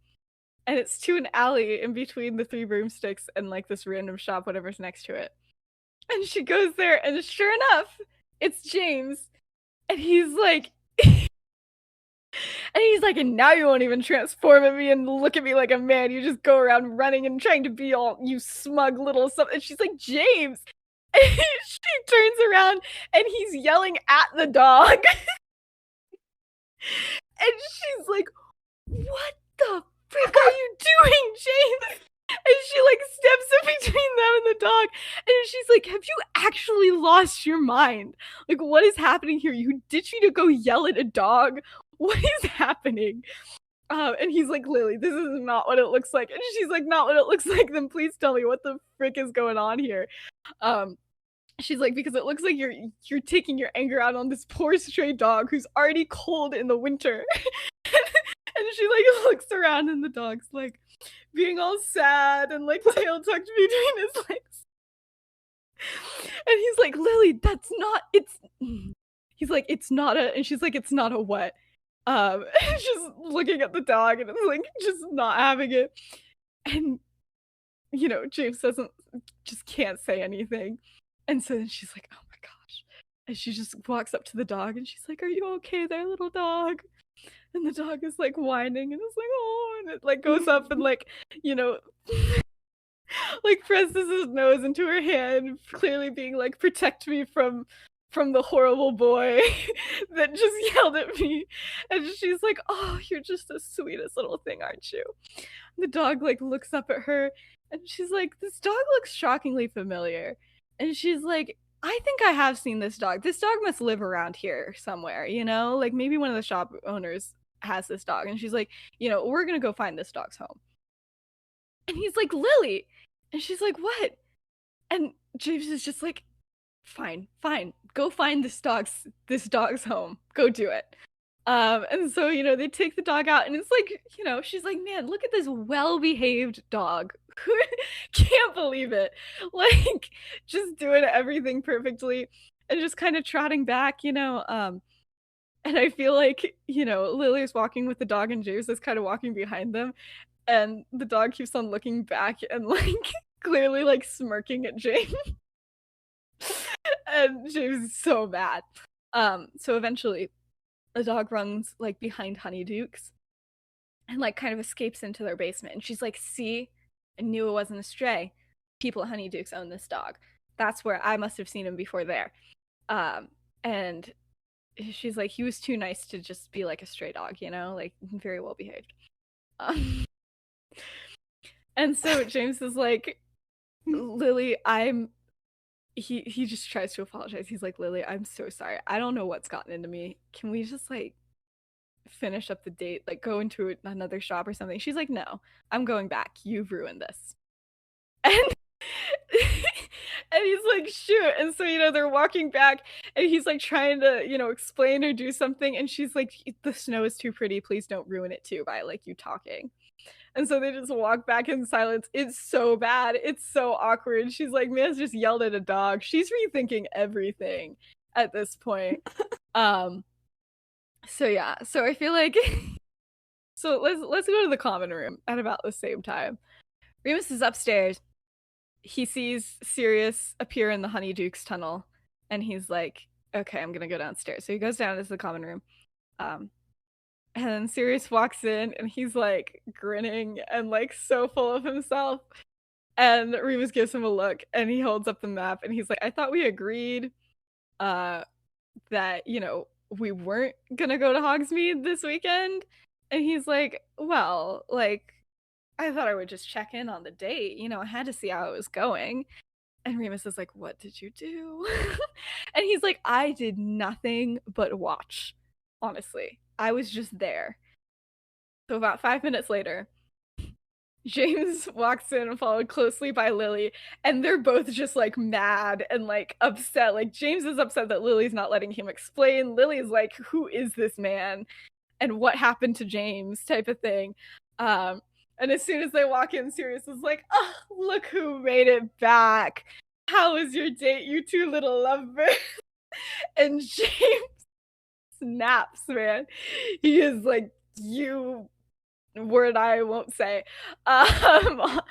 And it's to an alley in between the three broomsticks and like this random shop, whatever's next to it. And she goes there, and sure enough, it's James. And he's like, "And now you won't even transform at me and look at me like a man. You just go around running and trying to be all you smug little something." And she's like, "James." And she turns around, and he's yelling at the dog. And she's like, "What the frick are you doing, James?" And she like steps in between them and the dog, and she's like, "Have you actually lost your mind? Like, what is happening here? You ditch me to go yell at a dog? What is happening?" And he's like, "Lily, this is not what it looks like." And she's like, "Not what it looks like? Then please tell me what the frick is going on here." She's like, "Because it looks like you're taking your anger out on this poor stray dog who's already cold in the winter." And she like looks around, and the dog's like being all sad and like tail tucked between his legs. And he's like, "Lily, that's not, it's," he's like, "It's not a," and she's like, "It's not a what?" Just looking at the dog, and it's like just not having it. And James just can't say anything. And so then she's like, "Oh my gosh." And she just walks up to the dog, and she's like, "Are you okay there, little dog?" And the dog is like whining, and it's like, "Oh," and it like goes up and like like presses his nose into her hand, clearly being like, protect me from the horrible boy that just yelled at me. And she's like, oh, you're just the sweetest little thing, aren't you? And the dog like looks up at her and she's like, this dog looks shockingly familiar. And she's like, I think I have seen this dog. This dog must live around here somewhere, you know? Like maybe one of the shop owners has this dog. And she's like, you know, we're gonna go find this dog's home. And he's like, Lily. And she's like, what? And James is just like, fine, go find this dog's home, go do it. And so, you know, they take the dog out and it's like, you know, she's like, man, look at this well-behaved dog. Can't believe it. Like just doing everything perfectly and just kind of trotting back, you know. And I feel like, you know, Lily's walking with the dog and James is kind of walking behind them, and the dog keeps on looking back and like clearly like smirking at James. And James is so mad. So eventually the dog runs like behind Honeydukes and like kind of escapes into their basement. And she's like, see, I knew it wasn't a stray. People at Honeydukes own this dog. That's where I must have seen him before there. And she's like, he was too nice to just be like a stray dog, you know, like very well behaved. And so James is like, Lily, he just tries to apologize. He's like, Lily, I'm so sorry. I don't know what's gotten into me. Can we just like finish up the date, like go into another shop or something? She's like, no, I'm going back. You've ruined this. And and he's like, shoot. And so, you know, they're walking back and he's like trying to, you know, explain or do something. And she's like, the snow is too pretty. Please don't ruin it too by like you talking. And so they just walk back in silence. It's so bad. It's so awkward. She's like, man's just yelled at a dog. She's rethinking everything at this point. So yeah. So I feel like so let's go to the common room at about the same time. Remus is upstairs. He sees Sirius appear in the Honeydukes tunnel, and he's like, okay, I'm gonna go downstairs. So he goes down into the common room. And then Sirius walks in and he's like grinning and like so full of himself. And Remus gives him a look and he holds up the map and he's like, I thought we agreed that, you know, we weren't gonna go to Hogsmeade this weekend. And he's like, well, like, I thought I would just check in on the date. You know, I had to see how it was going. And Remus is like, what did you do? And he's like, I did nothing but watch. Honestly, I was just there. So about 5 minutes later, James walks in, followed closely by Lily, and they're both just like mad and like upset. Like James is upset that Lily's not letting him explain. Lily's like, who is this man? And what happened to James type of thing. And as soon as they walk in, Sirius is like, oh, look who made it back. How was your date, you two little lovebirds? And James snaps, man. He is like, you word I won't say. But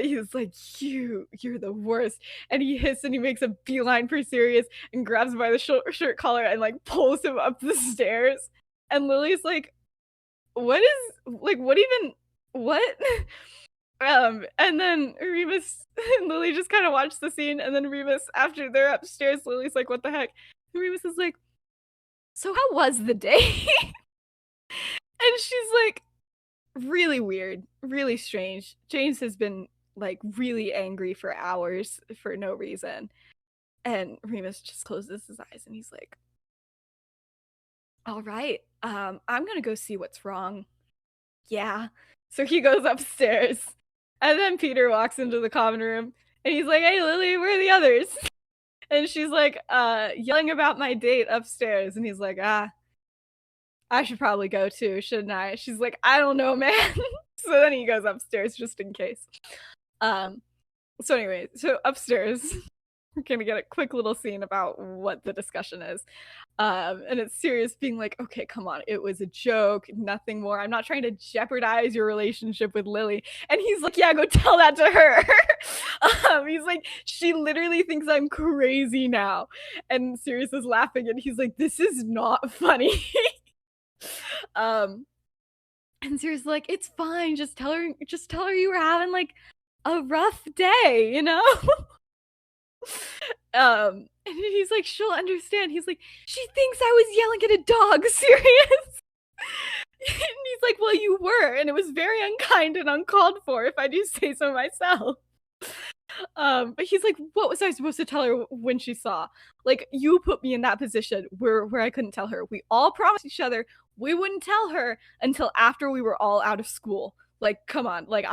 he's like, you're the worst. And he hits and he makes a beeline for Sirius and grabs him by the shirt collar and like pulls him up the stairs. And Lily's like, what and then Remus and Lily just kind of watch the scene, and then Remus, after they're upstairs, Lily's like, what the heck? And Remus is like, so how was the day? And she's like, really weird, really strange. James has been like really angry for hours for no reason. And Remus just closes his eyes and he's like, all right, I'm gonna go see what's wrong. Yeah. So he goes upstairs. And then Peter walks into the common room and he's like, hey Lily, where are the others? And she's like, yelling about my date upstairs. And he's like, I should probably go too, shouldn't I? She's like, I don't know, man. So then he goes upstairs just in case. So anyway, so upstairs, we're gonna get a quick little scene about what the discussion is. And it's Sirius being like, okay, come on, it was a joke, nothing more. I'm not trying to jeopardize your relationship with Lily. And he's like, yeah, go tell that to her. He's like, she literally thinks I'm crazy now. And Sirius is laughing and he's like, this is not funny. And Sirius is like, it's fine, just tell her you were having like a rough day, you know? And he's like, she'll understand. He's like, she thinks I was yelling at a dog, serious? And he's like, well, you were, and it was very unkind and uncalled for, if I do say so myself. But he's like, what was I supposed to tell her when she saw? Like, you put me in that position where I couldn't tell her. We all promised each other we wouldn't tell her until after we were all out of school. Like, come on. Like,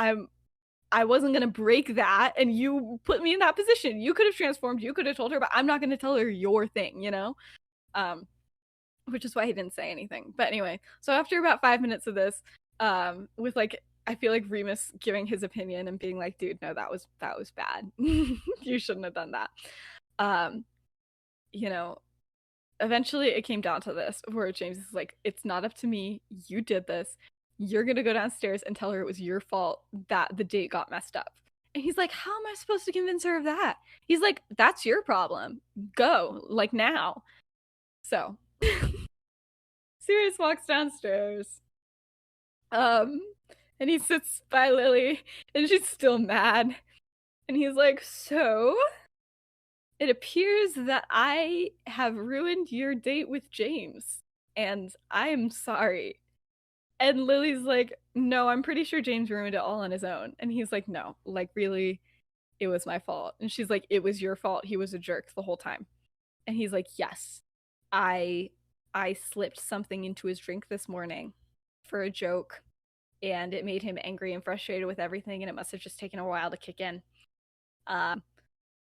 I wasn't gonna break that, and you put me in that position. You could have transformed, you could have told her, but I'm not gonna tell her your thing, you know? Which is why he didn't say anything. But anyway, so after about 5 minutes of this, with like, I feel like Remus giving his opinion and being like, dude, no, that was bad. You shouldn't have done that. You know, eventually it came down to this where James is like, it's not up to me. You did this. You're gonna go downstairs and tell her it was your fault that the date got messed up. And he's like, how am I supposed to convince her of that? He's like, that's your problem. Go, like, now. So Sirius walks downstairs. And he sits by Lily, and she's still mad. And he's like, so it appears that I have ruined your date with James, and I am sorry. And Lily's like, no, I'm pretty sure James ruined it all on his own. And he's like, no, like, really, it was my fault. And she's like, it was your fault. He was a jerk the whole time. And he's like, yes, I slipped something into his drink this morning for a joke, and it made him angry and frustrated with everything, and it must have just taken a while to kick in.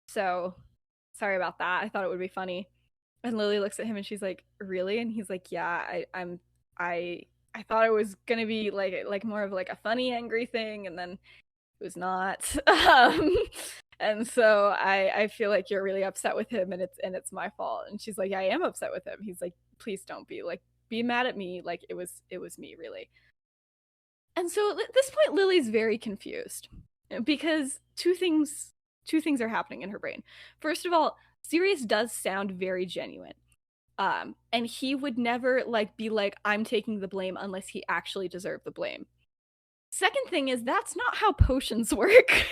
So sorry about that. I thought it would be funny. And Lily looks at him and she's like, really? And he's like, yeah, I thought it was gonna be like more of like a funny angry thing, and then it was not. And so I feel like you're really upset with him, and it's my fault. And she's like, yeah, I am upset with him. He's like, please don't be, like, be mad at me. Like, it was me, really. And so at this point, Lily's very confused because two things are happening in her brain. First of all, Sirius does sound very genuine. And he would never like be like, I'm taking the blame unless he actually deserved the blame. Second thing is, that's not how potions work.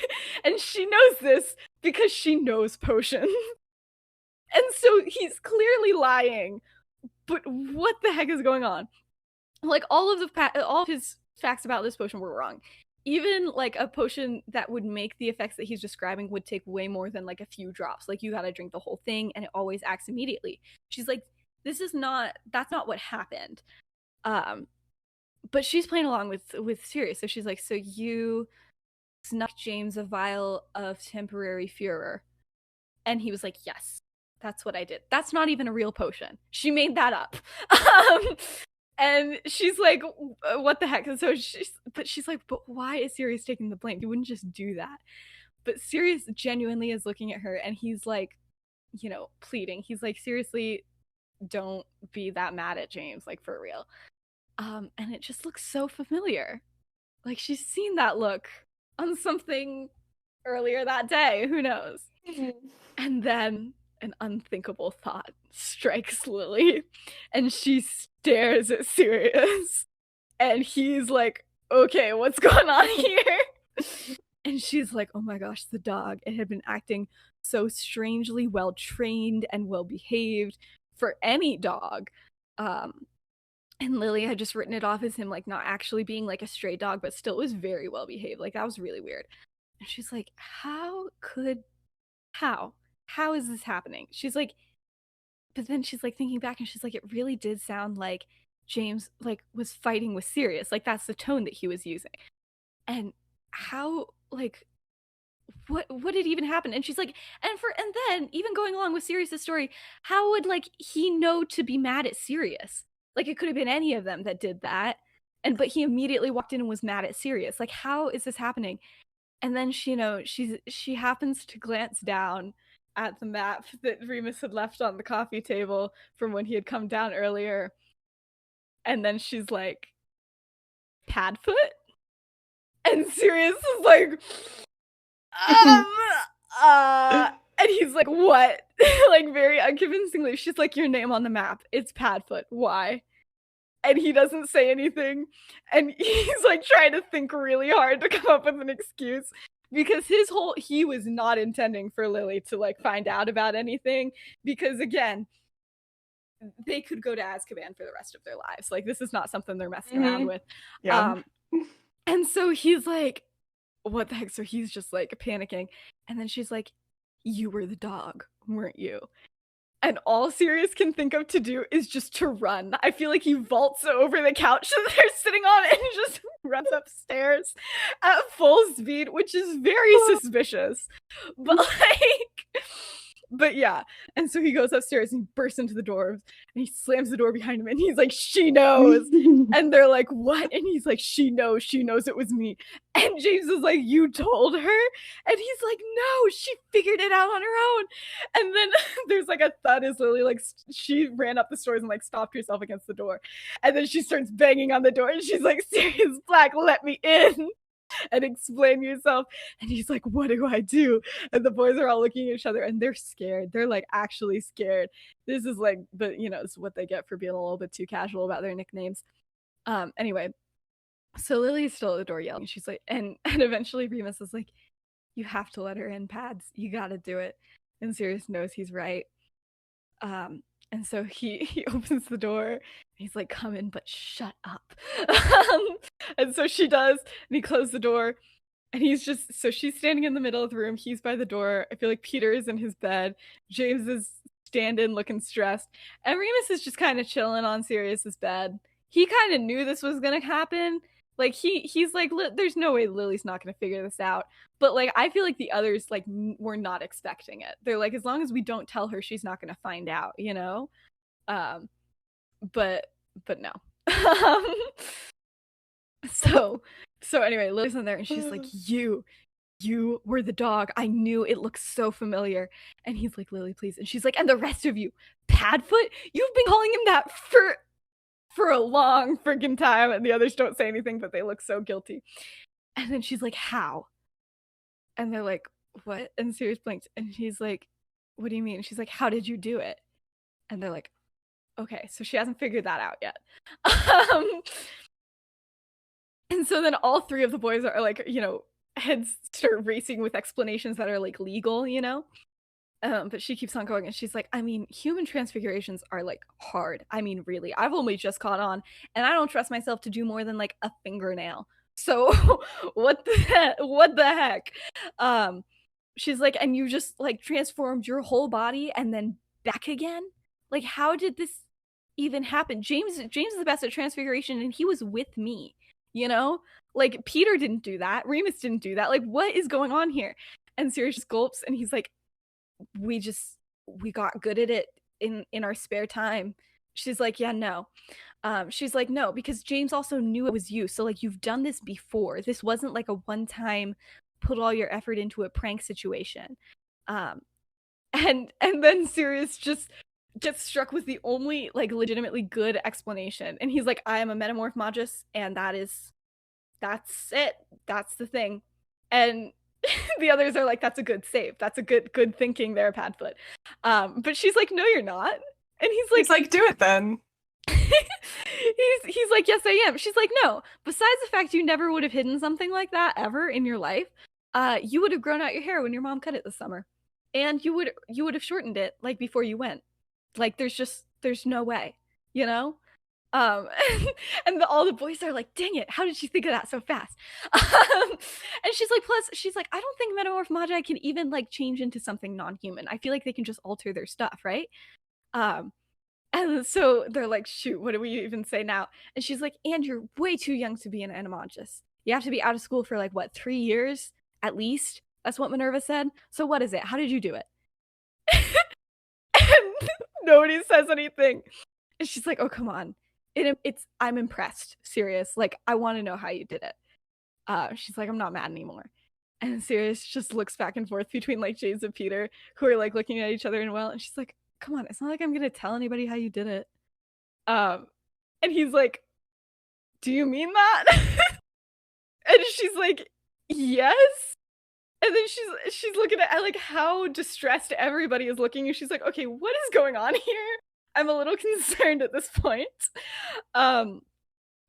And she knows this because she knows potions. And so he's clearly lying. But what the heck is going on? Like, all of his facts about this potion were wrong. Even like a potion that would make the effects that he's describing would take way more than like a few drops. Like, you gotta drink the whole thing, and it always acts immediately. She's like, that's not what happened. But she's playing along with Sirius. So she's like, so you snuck James a vial of temporary furor? And he was like, yes, that's what I did. That's not even a real potion. She made that up. And she's like, what the heck? And so she's like, but why is Sirius taking the blame? He wouldn't just do that. But Sirius genuinely is looking at her, and he's like, you know, pleading. He's like, seriously, don't be that mad at James, like, for real. And it just looks so familiar. Like, she's seen that look on something earlier that day. Who knows? And then an unthinkable thought strikes Lily, and she stares at Sirius, and he's like, okay, what's going on here? And she's like, oh my gosh, the dog. It had been acting so strangely well trained and well behaved for any dog. And Lily had just written it off as him like not actually being like a stray dog, but still was very well behaved. Like, that was really weird. And she's like, how is this happening? She's like, but then she's like thinking back, and she's like, it really did sound like James like was fighting with Sirius. Like, that's the tone that he was using. And how, like, what did even happen? And she's like, and then even going along with Sirius's story, how would like he know to be mad at Sirius? Like, it could have been any of them that did that, but he immediately walked in and was mad at Sirius. Like, how is this happening? And then she happens to glance down at the map that Remus had left on the coffee table from when he had come down earlier. And then she's like, Padfoot? And Sirius is like, and he's like, what? Like, very unconvincingly. She's like, your name on the map. It's Padfoot. Why? And he doesn't say anything. And he's like trying to think really hard to come up with an excuse. because he was not intending for Lily to like find out about anything, because again, they could go to Azkaban for the rest of their lives. Like, this is not something they're messing around with. Yeah. And so he's like, what the heck? So he's just like panicking. And then she's like, you were the dog, weren't you? And all Sirius can think of to do is just to run. I feel like he vaults over the couch that they're sitting on and just runs upstairs at full speed, which is very suspicious. But like, but yeah. And so he goes upstairs and he bursts into the dwarves and he slams the door behind him and he's like, she knows. And they're like, what? And he's like, she knows it was me. And James is like, you told her? And he's like, no, she figured it out on her own. And then there's like a thud as Lily, like, she ran up the stairs and like stopped herself against the door. And then she starts banging on the door and she's like, Sirius Black, let me in and explain yourself. And he's like, what do I do? And the boys are all looking at each other and they're scared. They're like actually scared. This is like, but you know, it's what they get for being a little bit too casual about their nicknames. Anyway, so Lily's still at the door yelling. She's like, and eventually Remus is like, you have to let her in, Pads. You gotta do it. And Sirius knows he's right. And so he opens the door. He's like, come in, but shut up. And so she does, and he closed the door. And he's just, so she's standing in the middle of the room. He's by the door. I feel like Peter is in his bed. James is standing looking stressed. And Remus is just kind of chilling on Sirius's bed. He kind of knew this was going to happen. Like, he's like, there's no way Lily's not going to figure this out. But, like, I feel like the others, like, were not expecting it. They're like, as long as we don't tell her, she's not going to find out, you know? But no. So anyway, Lily's in there and she's like, you were the dog. I knew it looks so familiar. And he's like, Lily, please. And she's like, and the rest of you, Padfoot, you've been calling him that for a long freaking time. And the others don't say anything, but they look so guilty. And then she's like, how? And they're like, what? And Sirius blinks. And she's like, what do you mean? And she's like, how did you do it? And they're like, okay, so she hasn't figured that out yet. And so then all three of the boys are like, you know, heads start racing with explanations that are like legal, you know? But she keeps on going and she's like, I mean, human transfigurations are like hard. I mean, really, I've only just caught on and I don't trust myself to do more than like a fingernail. So what the heck? She's like, and you just like transformed your whole body and then back again? Like, how did this even happen? James is the best at transfiguration and he was with me. You know, like Peter didn't do that. Remus didn't do that. Like, what is going on here? And Sirius just gulps and he's like, we got good at it in our spare time. She's like, yeah, no. She's like, no, because James also knew it was you. So like, you've done this before. This wasn't like a one-time put all your effort into a prank situation. And then Sirius just gets struck with the only like legitimately good explanation, and he's like, I am a metamorph magis, and that's it, that's the thing. And the others are like, that's a good save, that's a good thinking there, Padfoot. But she's like, no, you're not. And he's like, do it then. he's like, yes, I am. She's like, no, besides the fact you never would have hidden something like that ever in your life, you would have grown out your hair when your mom cut it this summer, and you would have shortened it like before you went. Like, there's no way, you know? And all the boys are like, dang it, how did she think of that so fast? And she's like, plus, she's like, I don't think metamorph magi can even, like, change into something non-human. I feel like they can just alter their stuff, right? And so they're like, shoot, what do we even say now? And she's like, and you're way too young to be an animagus. You have to be out of school for, like, what, 3 years? At least? That's what Minerva said. So what is it? How did you do it? And nobody says anything. And she's like, oh, come on. I'm impressed. Serious. Like, I want to know how you did it. She's like, I'm not mad anymore. And Sirius just looks back and forth between like James and Peter, who are like looking at each other and and she's like, come on, it's not like I'm gonna tell anybody how you did it. And he's like, do you mean that? And she's like, yes. And then she's looking at like how distressed everybody is looking, and she's like, okay, what is going on here? I'm a little concerned at this point.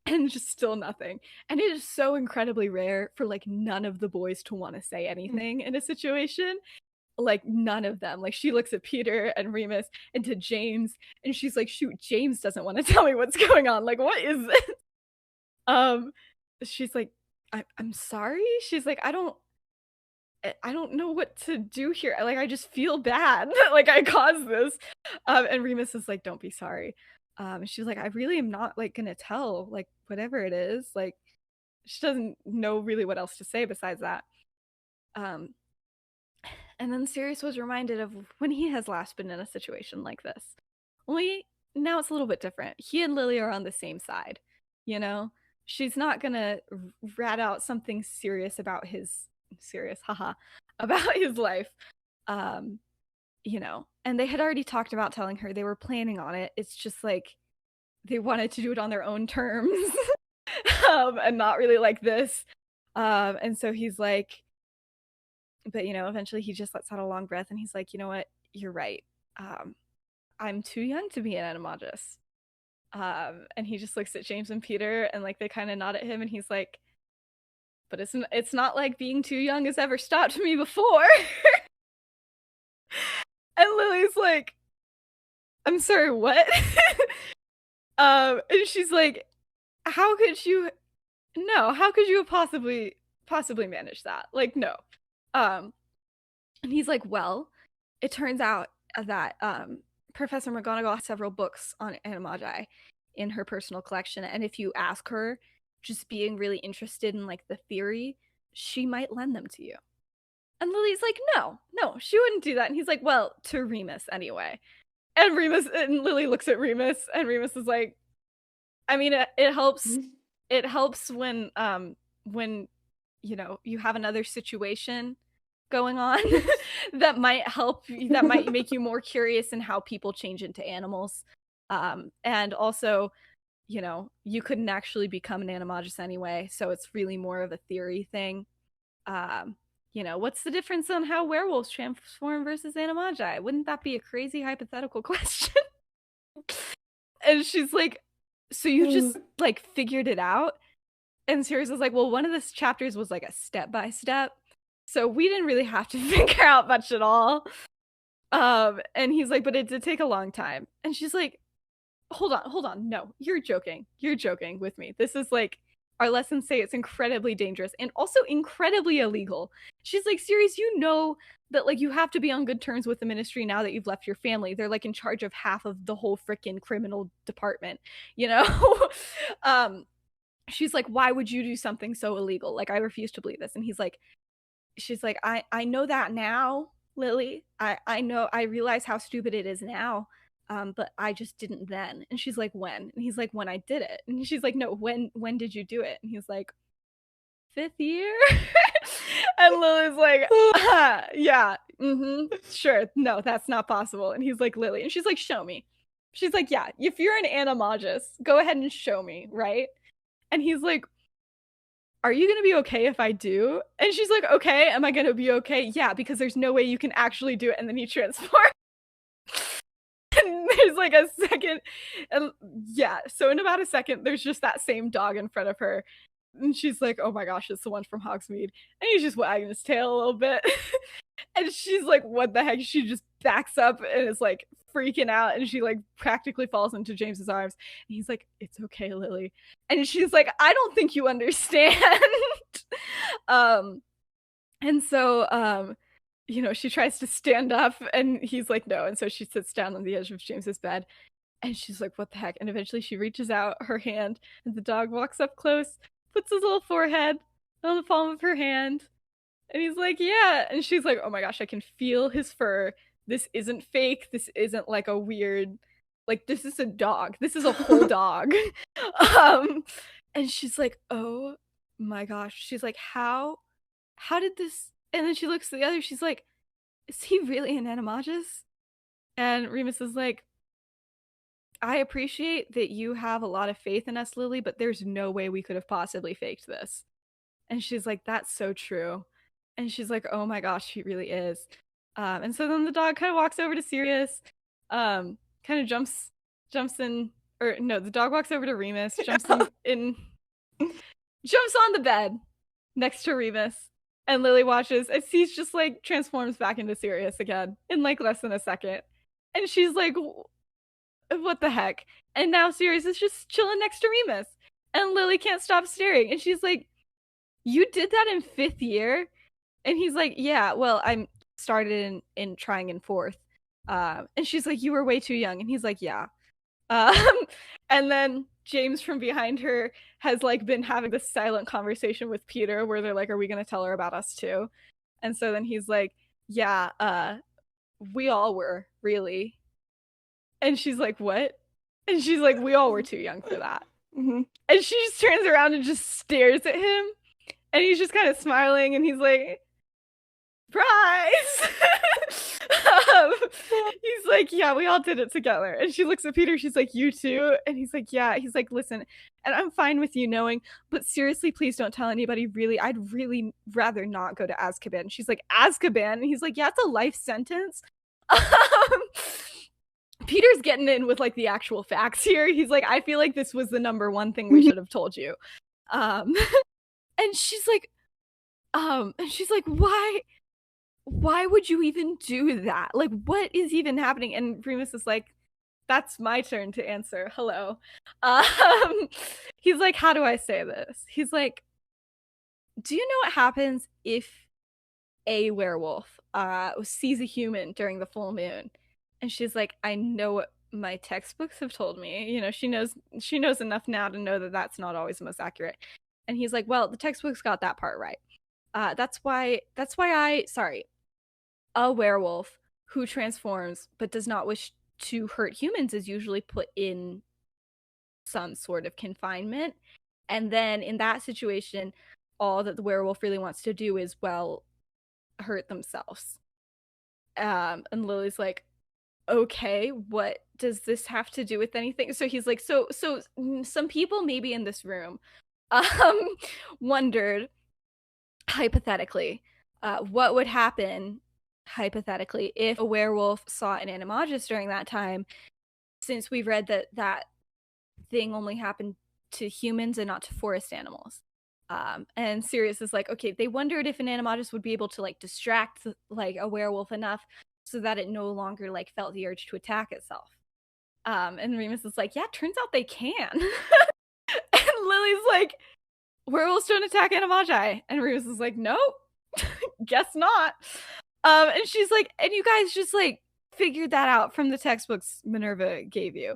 and just still nothing. And it is so incredibly rare for like none of the boys to want to say anything in a situation. Like none of them. Like she looks at Peter and Remus and to James, and she's like, shoot, James doesn't want to tell me what's going on. Like, what is this? Um, she's like, I'm sorry. She's like, I don't know what to do here. Like, I just feel bad. Like I caused this. And Remus is like, don't be sorry. She's like, I really am not like gonna tell, like, whatever it is. Like, she doesn't know really what else to say besides that. Um, and then Sirius was reminded of when he has last been in a situation like this. Only now it's a little bit different. He and Lily are on the same side, you know? She's not gonna rat out something serious about his serious, haha, about his life. Um, you know, and they had already talked about telling her they were planning on it. It's just like they wanted to do it on their own terms. And not really like this. And so he's like, but you know, eventually he just lets out a long breath and he's like, you know what, you're right. I'm too young to be an animagus. And he just looks at James and Peter and like they kind of nod at him and he's like, but it's not like being too young has ever stopped me before. And Lily's like, I'm sorry, what? And she's like, how could you have possibly managed that? Like, no. And he's like, well, it turns out that Professor McGonagall has several books on animagi in her personal collection, and if you ask her, just being really interested in like the theory, she might lend them to you. And Lily's like, no, she wouldn't do that. And he's like, well, to Remus anyway. And Lily looks at Remus, and Remus is like, I mean, it helps. It helps when you know you have another situation going on that might make you more curious in how people change into animals. And also, you know, you couldn't actually become an animagus anyway, so it's really more of a theory thing. You know, what's the difference on how werewolves transform versus animagi? Wouldn't that be a crazy hypothetical question? And she's like, so you just like figured it out? And Sirius was like, well, one of the chapters was like a step-by-step, so we didn't really have to figure out much at all. And he's like, but it did take a long time. And she's like, hold on, no, you're joking with me. This is like, our lessons say it's incredibly dangerous and also incredibly illegal. She's like, Sirius, you know that like you have to be on good terms with the Ministry now that you've left your family. They're like in charge of half of the whole freaking criminal department, you know? She's like, why would you do something so illegal? Like, I refuse to believe this. And she's like, I know that now, Lily. I know, I realize how stupid it is now. But I just didn't then. And she's like, when? And he's like, when I did it. And she's like, no, when did you do it? And he's like, 5th year? And Lily's like, yeah, sure, no, that's not possible. And he's like, Lily. And she's like, show me. She's like, yeah, if you're an animagus, go ahead and show me, right? And he's like, are you gonna be okay if I do? And she's like, okay, am I gonna be okay? Yeah, because there's no way you can actually do it. And then he transforms. And there's like a second, and yeah, so in about a second, there's just that same dog in front of her. And she's like, oh my gosh, it's the one from Hogsmeade. And he's just wagging his tail a little bit. And she's like, what the heck? She just backs up and is like freaking out. And she like practically falls into James's arms. And he's like, it's okay, Lily. And she's like, I don't think you understand. And so, you know, she tries to stand up and he's like, no. And so she sits down on the edge of James's bed and she's like, what the heck? And eventually she reaches out her hand and the dog walks up close, puts his little forehead on the palm of her hand. And he's like, yeah. And she's like, oh my gosh, I can feel his fur. This isn't fake. This isn't like a weird, like, this is a dog. This is a whole dog. And she's like, oh my gosh. She's like, how did this? And then she looks at the other. She's like, is he really an animagus? And Remus is like, I appreciate that you have a lot of faith in us, Lily, but there's no way we could have possibly faked this. And she's like, that's so true. And she's like, oh my gosh, he really is. And so then the dog kind of walks over to Sirius, kind of jumps in or no, the dog walks over to Remus, jumps jumps on the bed next to Remus, and Lily watches as he's just like transforms back into Sirius again in like less than a second. And she's like, what the heck? And now Sirius is just chilling next to Remus. And Lily can't stop staring. And she's like, you did that in 5th year? And he's like, yeah, well, I'm started in trying in 4th. And she's like, you were way too young. And he's like, yeah. And then James from behind her has like been having this silent conversation with Peter where they're like, are we going to tell her about us too? And so then he's like, yeah, we all were, really. And she's like, what? And she's like, we all were too young for that. Mm-hmm. And she just turns around and just stares at him. And he's just kind of smiling and he's like, surprise! He's like, yeah, we all did it together. And she looks at Peter, she's like, you too? And he's like, yeah. He's like, listen, and I'm fine with you knowing, but seriously, please don't tell anybody, really. I'd really rather not go to Azkaban. And she's like, Azkaban? And he's like, yeah, it's a life sentence. Peter's getting in with like the actual facts here. He's like, I feel like this was the number one thing we should have told you. And she's like, why would you even do that? Like, what is even happening? And Remus is like, that's my turn to answer. Hello. He's like, how do I say this? He's like, do you know what happens if a werewolf sees a human during the full moon? And she's like, I know what my textbooks have told me. You know, she knows enough now to know that that's not always the most accurate. And he's like, well, the textbooks got that part right. That's why a werewolf who transforms but does not wish to hurt humans is usually put in some sort of confinement. And then in that situation, all that the werewolf really wants to do is, well, hurt themselves. And Lily's like, okay, what does this have to do with anything? So he's like, so some people maybe in this room wondered, hypothetically, what would happen, hypothetically, if a werewolf saw an animagus during that time, since we've read that thing only happened to humans and not to forest animals. And Sirius is like, okay, they wondered if an animagus would be able to like distract like a werewolf enough so that it no longer like felt the urge to attack itself. And Remus is like, yeah, turns out they can. And Lily's like, werewolves don't attack animagi. And Remus is like, nope, guess not. And she's like, and you guys just like figured that out from the textbooks Minerva gave you.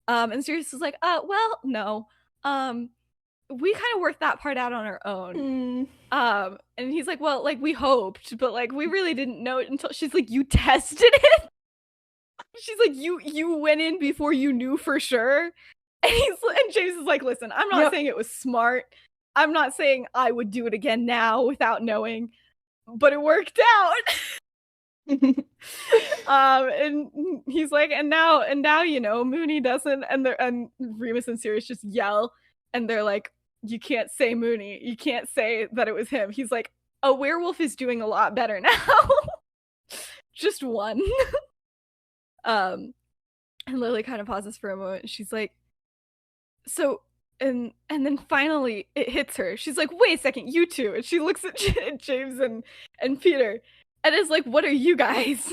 And Sirius is like, well, no. We kind of worked that part out on our own. And he's like, well, like we hoped, but like we really didn't know it until she's like, you tested it? She's like, you went in before you knew for sure. And James is like, listen, I'm not saying it was smart. I'm not saying I would do it again now without knowing, but it worked out. And he's like, and now you know, Mooney doesn't, and Remus and Sirius just yell, and they're like, you can't say Mooney, you can't say that it was him. He's like, a werewolf is doing a lot better now. Just one. And Lily kind of pauses for a moment. She's like, so, and then finally it hits her. She's like, wait a second, you two. And she looks at James and Peter and is like, what are you guys?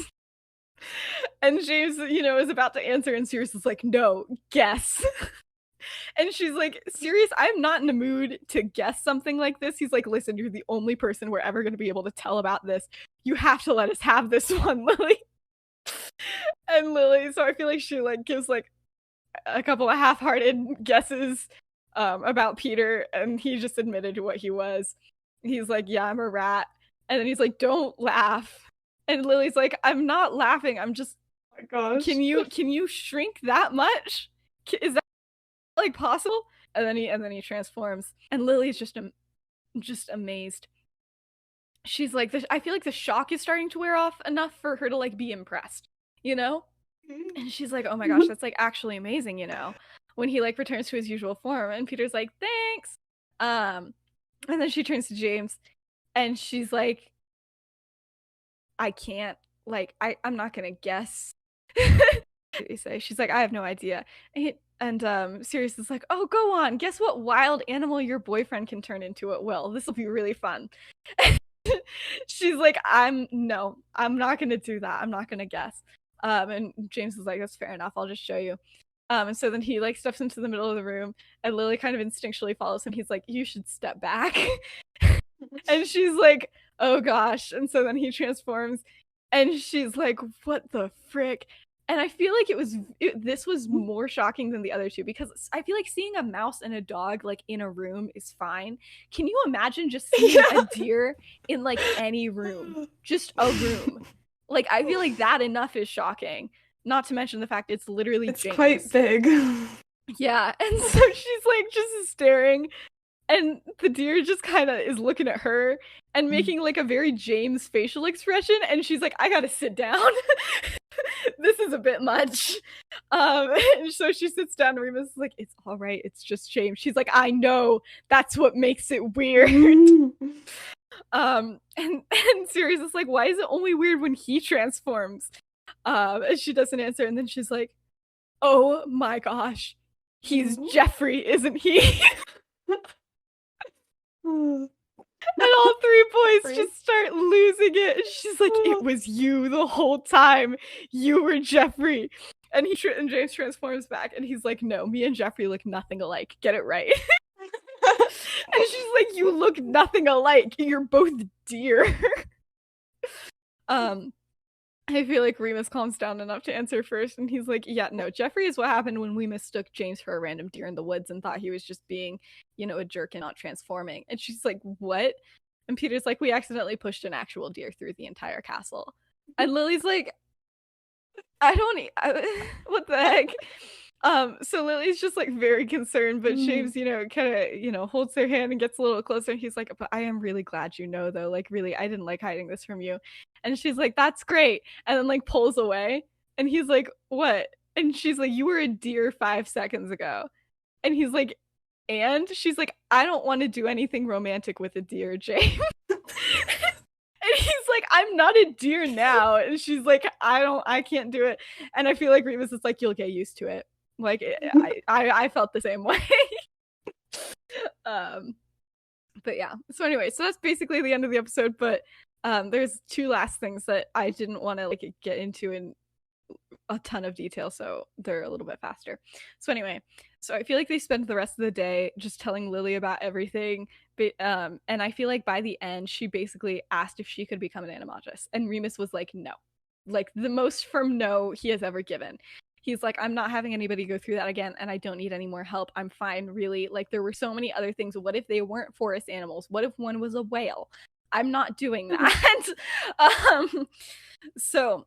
And James, you know, is about to answer, and Sirius is like, no, guess. And she's like, Sirius, I'm not in the mood to guess something like this. He's like, listen, you're the only person we're ever going to be able to tell about this. You have to let us have this one, Lily. And Lily, so I feel like she like gives like a couple of half-hearted guesses about Peter, and he just admitted to what he was. He's like, yeah, I'm a rat. And then he's like, don't laugh. And Lily's like, I'm not laughing. I'm just, oh my gosh. Can you shrink that much? Is that like possible? And then he transforms, and Lily's just amazed. She's like, I feel like the shock is starting to wear off enough for her to like be impressed, you know? And she's like, oh my gosh, that's like actually amazing, you know? When he like returns to his usual form, and Peter's like, thanks. And then she turns to James, and she's like, I can't, like, I'm not gonna guess. They say, she's like, I have no idea. And Sirius is like, oh, go on. Guess what wild animal your boyfriend can turn into at will. This will be really fun. She's like, no, I'm not gonna do that. I'm not gonna guess. And James is like, that's fair enough. I'll just show you. And so then he like steps into the middle of the room, and Lily kind of instinctually follows him. He's like, you should step back. And she's like, oh gosh. And so then he transforms, and she's like, what the frick? And I feel like this was more shocking than the other two, because I feel like seeing a mouse and a dog like in a room is fine. Can you imagine just seeing a deer in like any room? Just a room. Like, I feel like that enough is shocking. Not to mention the fact it's literally It's James. quite big. Yeah, and so she's like just staring, and the deer just kind of is looking at her and making like a very James facial expression, and she's like, I gotta sit down. This is a bit much. And so she sits down, and Remus is like, it's all right, it's just James. She's like, I know, that's what makes it weird. And Sirius is like, why is it only weird when he transforms? And she doesn't answer, and then she's like, oh my gosh, he's Jeffrey, isn't he? And all three boys just start losing it. And she's like, it was you the whole time. You were Jeffrey. And James transforms back, and he's like, no, me and Jeffrey look nothing alike. Get it right. And she's like, you look nothing alike. You're both deer. I feel like Remus calms down enough to answer first, and he's like, yeah, no, Jeffrey is what happened when we mistook James for a random deer in the woods and thought he was just being, a jerk and not transforming. And she's like, what? And Peter's like, we accidentally pushed an actual deer through the entire castle. And Lily's like, what the heck? So Lily's just like very concerned, but James, kind of, holds their hand and gets a little closer. And he's like, but I am really glad you know, though. Like, really, I didn't like hiding this from you. And she's like, that's great. And then like pulls away. And he's like, what? And she's like, you were a deer 5 seconds ago. And he's like, and she's like, I don't want to do anything romantic with a deer, James. And he's like, I'm not a deer now. And she's like, I can't do it. And I feel like Remus is like, you'll get used to it. Like, I felt the same way. But yeah. So anyway, so that's basically the end of the episode. But there's 2 last things that I didn't want to like get into in a ton of detail, so they're a little bit faster. So anyway, so I feel like they spend the rest of the day just telling Lily about everything. And I feel like by the end, she basically asked if she could become an animagus, and Remus was like, no. Like, the most firm no he has ever given. He's like, I'm not having anybody go through that again, and I don't need any more help. I'm fine, really. Like, there were so many other things. What if they weren't forest animals? What if one was a whale? I'm not doing that. So,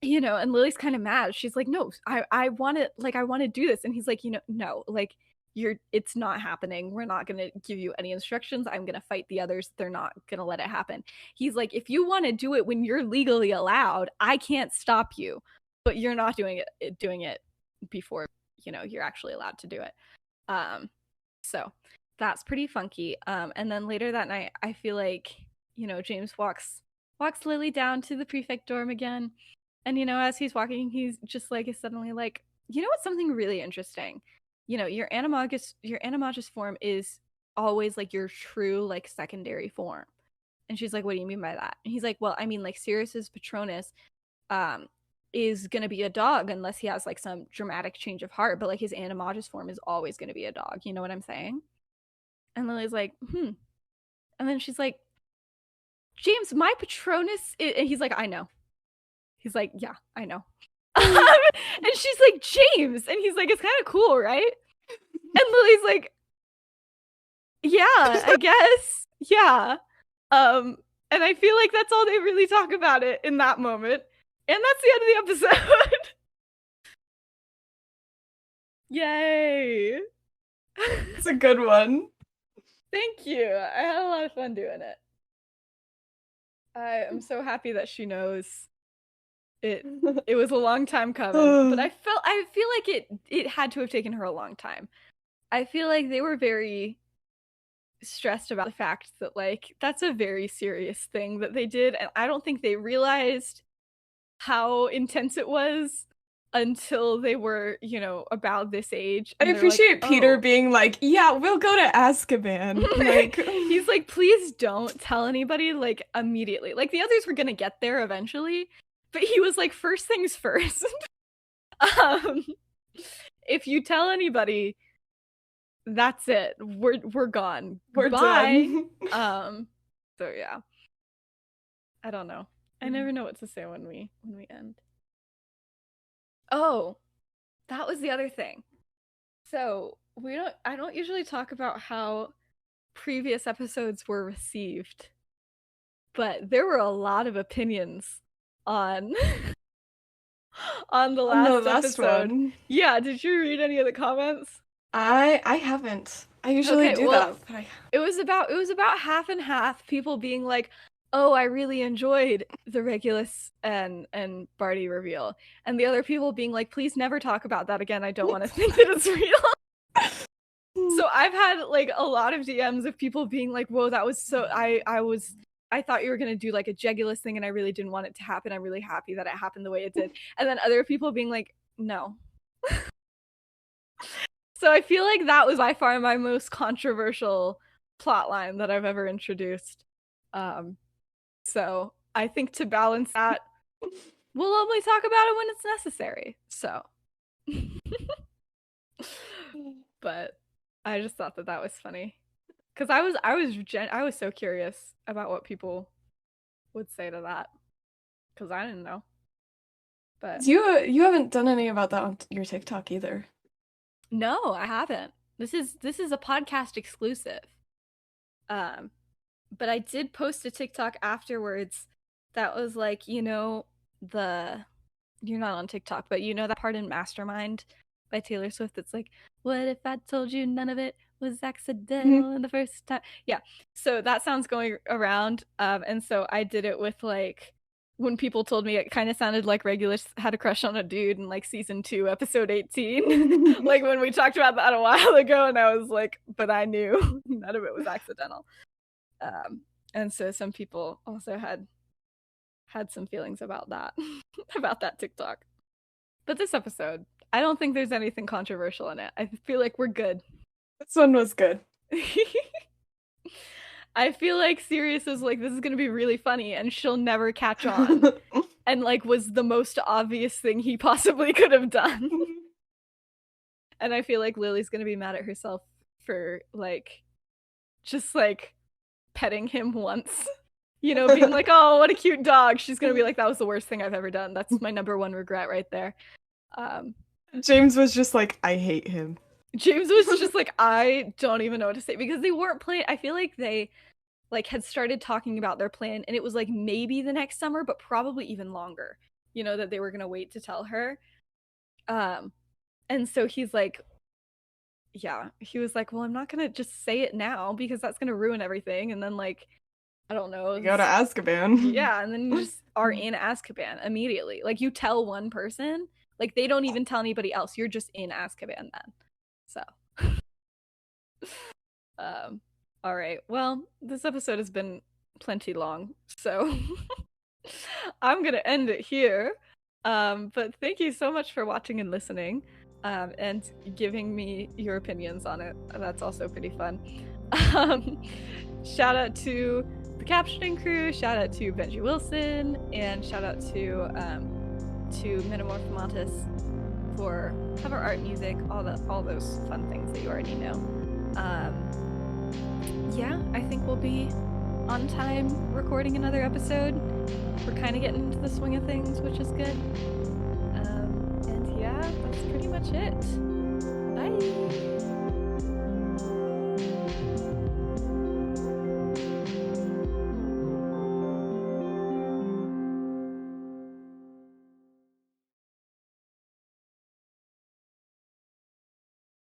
and Lily's kind of mad. She's like, no, I want to do this. And he's like, no, like, it's not happening. We're not going to give you any instructions. I'm going to fight the others. They're not going to let it happen. He's like, if you want to do it when you're legally allowed, I can't stop you, but you're not doing it before, you're actually allowed to do it. So that's pretty funky. And then later that night, I feel like, James walks Lily down to the prefect dorm again. And, as he's walking, he's just like, is suddenly like, what's something really interesting? Your animagus form is always like your true like secondary form. And she's like, what do you mean by that? And he's like, well, I mean, like, Sirius's Patronus is gonna be a dog unless he has like some dramatic change of heart, but like his animagus form is always gonna be a dog. You know what I'm saying? And Lily's like, And then she's like, James, my Patronus and he's like, I know. He's like, yeah, I know. And she's like, James. And he's like, it's kind of cool, right? And Lily's like, yeah, I guess. Yeah. And I feel like that's all they really talk about it in that moment. And that's the end of the episode. Yay. It's a good one. Thank you. I had a lot of fun doing it. I am so happy that she knows. It was a long time coming, but I feel like it had to have taken her a long time. I feel like they were very stressed about the fact that like that's a very serious thing that they did, and I don't think they realized how intense it was until they were, about this age. I And they're like, appreciate Peter "Oh." being like, yeah, we'll go to Azkaban. Like, He's like, please don't tell anybody, like, immediately. Like, the others were gonna get there eventually, but he was like, first things first. If you tell anybody, that's it. We're gone. we're Bye. done. So yeah. I don't know. I never know what to say when we end. Oh, that was the other thing. So I don't usually talk about how previous episodes were received, but there were a lot of opinions on on the On the last last episode. one. Yeah, did you read any of the comments? I haven't. I usually do that. But It was about half and half, people being like, "Oh, I really enjoyed the Regulus and Barty reveal," and the other people being like, "Please never talk about that again. I don't want to think that it's real." So I've had like a lot of DMs of people being like, "Whoa, that was so I thought you were gonna do like a Jegulus thing, and I really didn't want it to happen. I'm really happy that it happened the way it did." And then other people being like, "No." So I feel like that was by far my most controversial plotline that I've ever introduced. So I think to balance that, we'll only talk about it when it's necessary. So, but I just thought that was funny because I was so curious about what people would say to that because I didn't know. But you haven't done any about that on your TikTok either. No, I haven't. This is a podcast exclusive. But I did post a TikTok afterwards that was like, you're not on TikTok, but that part in Mastermind by Taylor Swift that's like, what if I told you none of it was accidental in the first time? Yeah. So that sounds going around. And so I did it with like when people told me it kind of sounded like Regulus had a crush on a dude in like season 2, episode 18. Like when we talked about that a while ago, and I was like, but I knew none of it was accidental. And so some people also had some feelings about that, about that TikTok. But this episode, I don't think there's anything controversial in it. I feel like we're good. This one was good. I feel like Sirius is like, this is gonna be really funny, and she'll never catch on. And like was the most obvious thing he possibly could have done. And I feel like Lily's gonna be mad at herself for like just like petting him once. Being like, oh, what a cute dog. She's gonna be like, that was the worst thing I've ever done. That's my number one regret right there. James was just like, I hate him. James was just like, I don't even know what to say, because they weren't playing. I feel like they like had started talking about their plan, and it was like maybe the next summer, but probably even longer, that they were gonna wait to tell her. And so he's like, yeah, he was like, well, I'm not gonna just say it now because that's gonna ruin everything. And then like, I don't know. You go to Azkaban. Yeah, and then you just are in Azkaban immediately. Like you tell one person, like they don't even tell anybody else. You're just in Azkaban then. So, all right. Well, this episode has been plenty long, so I'm gonna end it here. But thank you so much for watching and listening, and giving me your opinions on it. That's also pretty fun. Shout out to the captioning crew. Shout out to Benji Wilson, and shout out to Metamorphomatus for cover art, music, all those fun things that you already know. Yeah, I think we'll be on time recording another episode. We're kind of getting into the swing of things, which is good. And yeah, that's pretty much it.